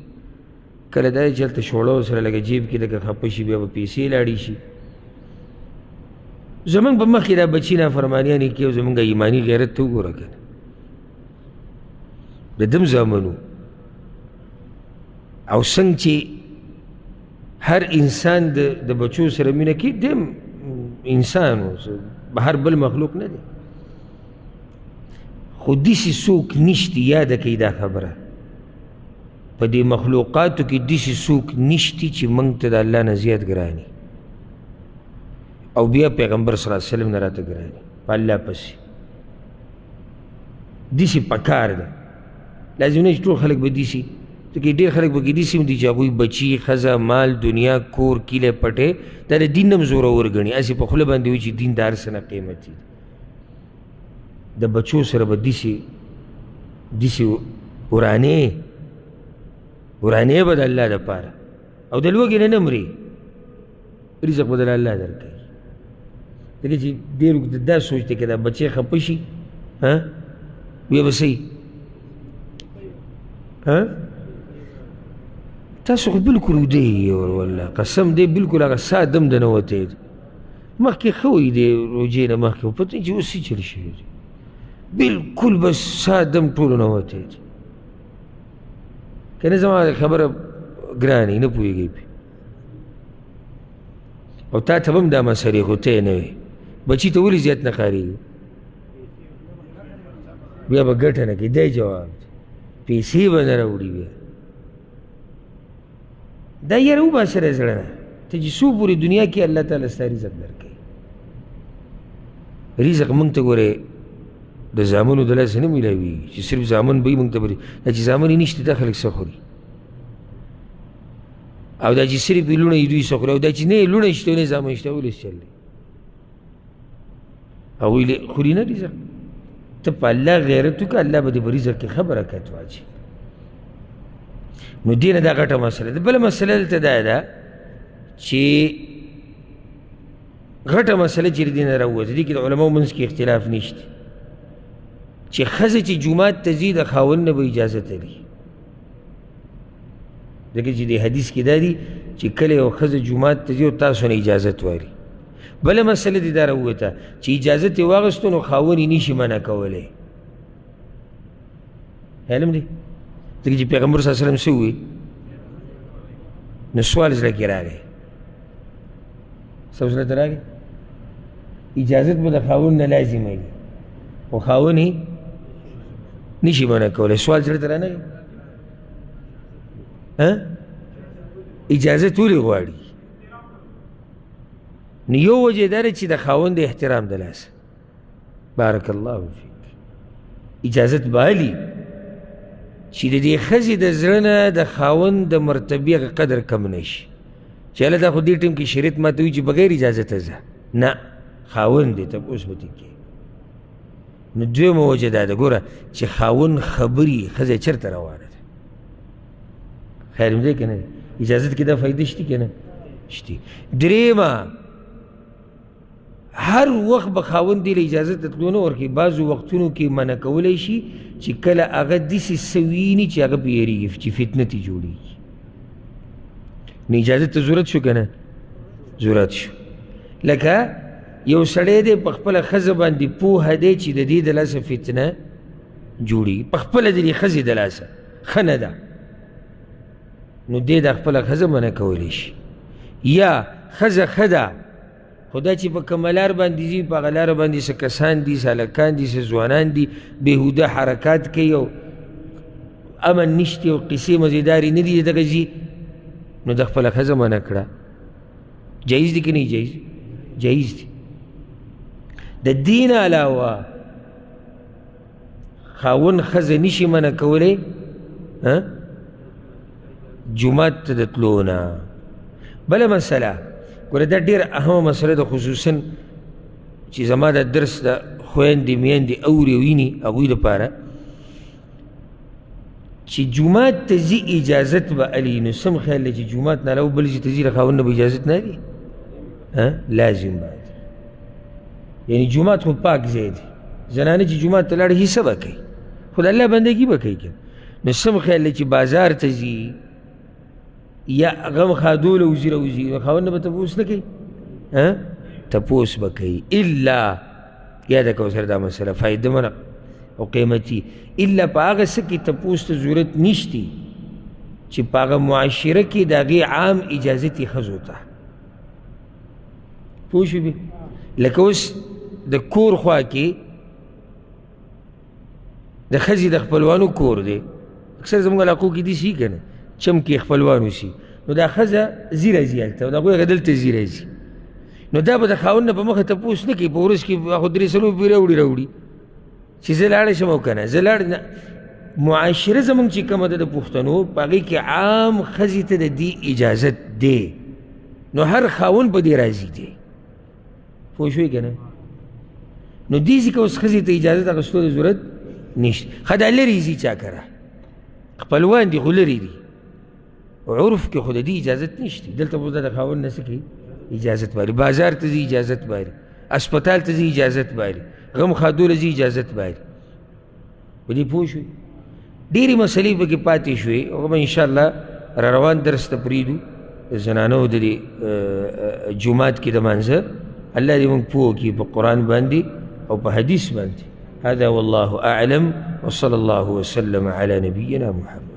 کله دا چې هلته شوړو سره لکه جیب کې لکه خفه شي، بیا به پیسې لاړې شي. زمونږ په مخ کې دا بچي نافرمانیانې کوي او زمونږ ایماني غیرت ته وګوره که نه، د دم زامنو. او څنګه چې هر انسان د بچو سره مینه کوي، دیم انسان هر بل مخلوق نه دی. خو داسې څوک نشته، یاده کوي دا خبره، په دې مخلوقاتو کې داسې څوک نشته چې موږ ته د الله نه زیات ګراني، او بیا پیغمبر صلی الله علیه وسلم نه راته ګراني په الله پسې. داسې پکار ده، لازم نه چې ټول خلک به داسې، کې ډېر خلک به کې داسې هم دي چې هغوی بچي، ښځه، مال، دنیا، کور، کیله پټې، دا د دین نه هم زورور ګڼي، هسې په خوله باندې وایي چې دین د هر څه نه قیمتي دی. د بچو سره به داسې ورانې به د الله دپاره، او د لوږې نه نه مري، رزق به د الله درکوي. ځکه چې ډېر دا سوچ دی که دا بچی خفه شي بیا به څه تاسو خو بلکل وده یې والله قسم دی، بلکل هغه ساه دم د نه وتی دی، مخکې ښه وي دی روجې نه مخکې، خو پته چې اوس څه چل شوي دی، بلکل بس ساه دم ټولو نه وتی دی. که نه زما خبره ګرانې نه پوهېږئ پې، او تا ته به هم دا مسلې خو ته یې نه وې، بچي ته ولې زیات نه ښکارېږي، بیا به ګټه نه کوي. دی جواب دی، پیسې به نه راوړي بیا. دا یاره وباسه له زړه نه، ته چې څو پورې دنیا کې الله تعالی ستا رزق درکوي. رزق موږ ته ګورې د زامنو د لاسه نه میلاوېږي چې صرف زامن به یې موږ ته به دا چې زامن یې نشته دا خلک څه خوري، او دا چې صرف یې لوڼه یې دوی څه خوري، او دا چې نه یې لوڼه شته نه یې زامن شته، ولې چل دی هغوی خوري نه رزق. ته په الله غیرت وکړه، الله به دې په رزق کې ښه برکت واچوي. نو دې نه دا غټه مسله ده. بله مسله دلته دا ده چې غټه مسله چې د دې نه راووته، دې کې د علماو منځ کې اختلاف نشته چې ښځه چې جومات ته ځي د خاوند نه به اجازت لري، ځکه چې دې حدیث کې دا دي چې کله یو ښځه جومات ته ځي او تاسو نه اجازت واري. بله مسله دې دا راووته چې اجازت یې واخیستو نو خاوند یې نشي منع کولی. علم دی ځکه چې پیغمبر صلی الله علیه وسلم څه وویل نو سوال زړه کې راغی څه زړه ته راغی اجازت به د خاوند نه لازمه وي خو خاوند یې نشي منع کولی. سوال زړه ته رانغی اجازت ولې غواړي؟ نو یو وجه دا چې د خاوند احترام د لاسه بارک الله فیک اجازت بالي چې د دې ښځې د زړه نه د خاوند د مرتبې هغه قدر کم نه شي چې هله دا خو دې ټیم کې شریعت ماته وایي چې بغیر اجازته ځه نه خاوند دی تپوس به ترې کوي. نو دویمه وجه دا ده ګوره چې خاوند خبري ښځه چېرته روانه ده خیر مې دی که نه اجازت کې دا فایده شته که نه شته. درېیمه هر وخت به خاوند دې له اجازت ته تلو نه ورکوي. بعضو وختونو کې منع کولی شي چې کله هغه داسې څه ویني چې هغه پرې یېرېږي چې فتنه ترې جوړېږي نو اجازت ته ضرورت شو که نه ضرورت شو. لکه یو سړی دی په خپله ښځه باندې پوهه دی چې د دې د لاسه فتنه جوړېږي په خپله د دې ښځې د لاسه ښه نه ده نو دې د خپله ښځه منع کولی شي. یا ښځه ښه ده خو دا چې په کومه لار باندې ځي په هغه لاره باندې څه کسان دي څه هلکان دي څه ځوانان دي بېهوده حرکات کوي او امن نشته او قصې مزیدارې نه دي دغه ځي نو د خپله ښځه منع کړه. جایز دي که نه جایز؟ جایز دي. د دین علاوه خاوند ښځه نشي منع کولی جومات ته د تلو نه. بله مسله ګوره دا ډېره اهمه مسله ده خصوصا چې زما د درس د خویندې میندې اوري او ویني هغوی دپاره چې جومات ته ځي اجازت به الي نو سم خیال دی چې جومات نه علاوه بل ځای ته ځي د خاوند نه به اجازت نه لري لازم باید یعنی جومات خو پاک ځای دی زنانه چې جومات ته لاړه هیڅ به کوي خو د الله بندګي به کوي که نو سم خیال دی چې بازار ته ځي یا غم خادول وزیر وزي نو خاوند به تپوس نه کوي تپوس به کوي الا یاده کوه سره دا مسله فایده منه او قیمتي الا په هغه څه کې تپوس ته ضرورت نشتی چې په هغه معاشره کې د هغې عام اجازت یې ښځو ته پوه شوې لکه اوس د کور خوا کې د ښځې د خپلوانو کور دی اکثر زموږ علاقو کې داسې وي که نه چم کې خپلوان اوسي نو دا ښځه ځي راځي هلته او د هغوی هغه دلته ځي راځي نو دا به د خاوند نه په مخه تپوس نه کوي په ورځ کې خو درې څلور پې راوړي چې زه لاړه شم او که نه زه لاړ نه معاشره زموږ چې کومه ده د پښتنو په هغې کې عام ښځې ته د دې اجازت دی نو هر خاوند په دې راضي دی پوه شوې که نه نو دې ځای که اوس ښځې ته اجازت اخیستو د ضرورت نشته ښه دا لرې ځي چا کره خپلوان دي خو لرې دي عرف کې خو د دې اجازت نشته دلته به د خاوند نه څه کوي اجازت باري بازار ته ځي اجازت باري اسپتال ته ځي اجازت باري غم خادوله ځي اجازت باري په دې پوه شوې ډېرې مسلې پکې پاتې شوې هغه به انشاءالله را روان درس ته پرېږدو د زنانو د دې جومات کې د مانځه الله دې موږ پوه کړي په قرآن باندې او په حدیث باندې هذا والله أعلم وصلى الله وسلم على نبينا محمد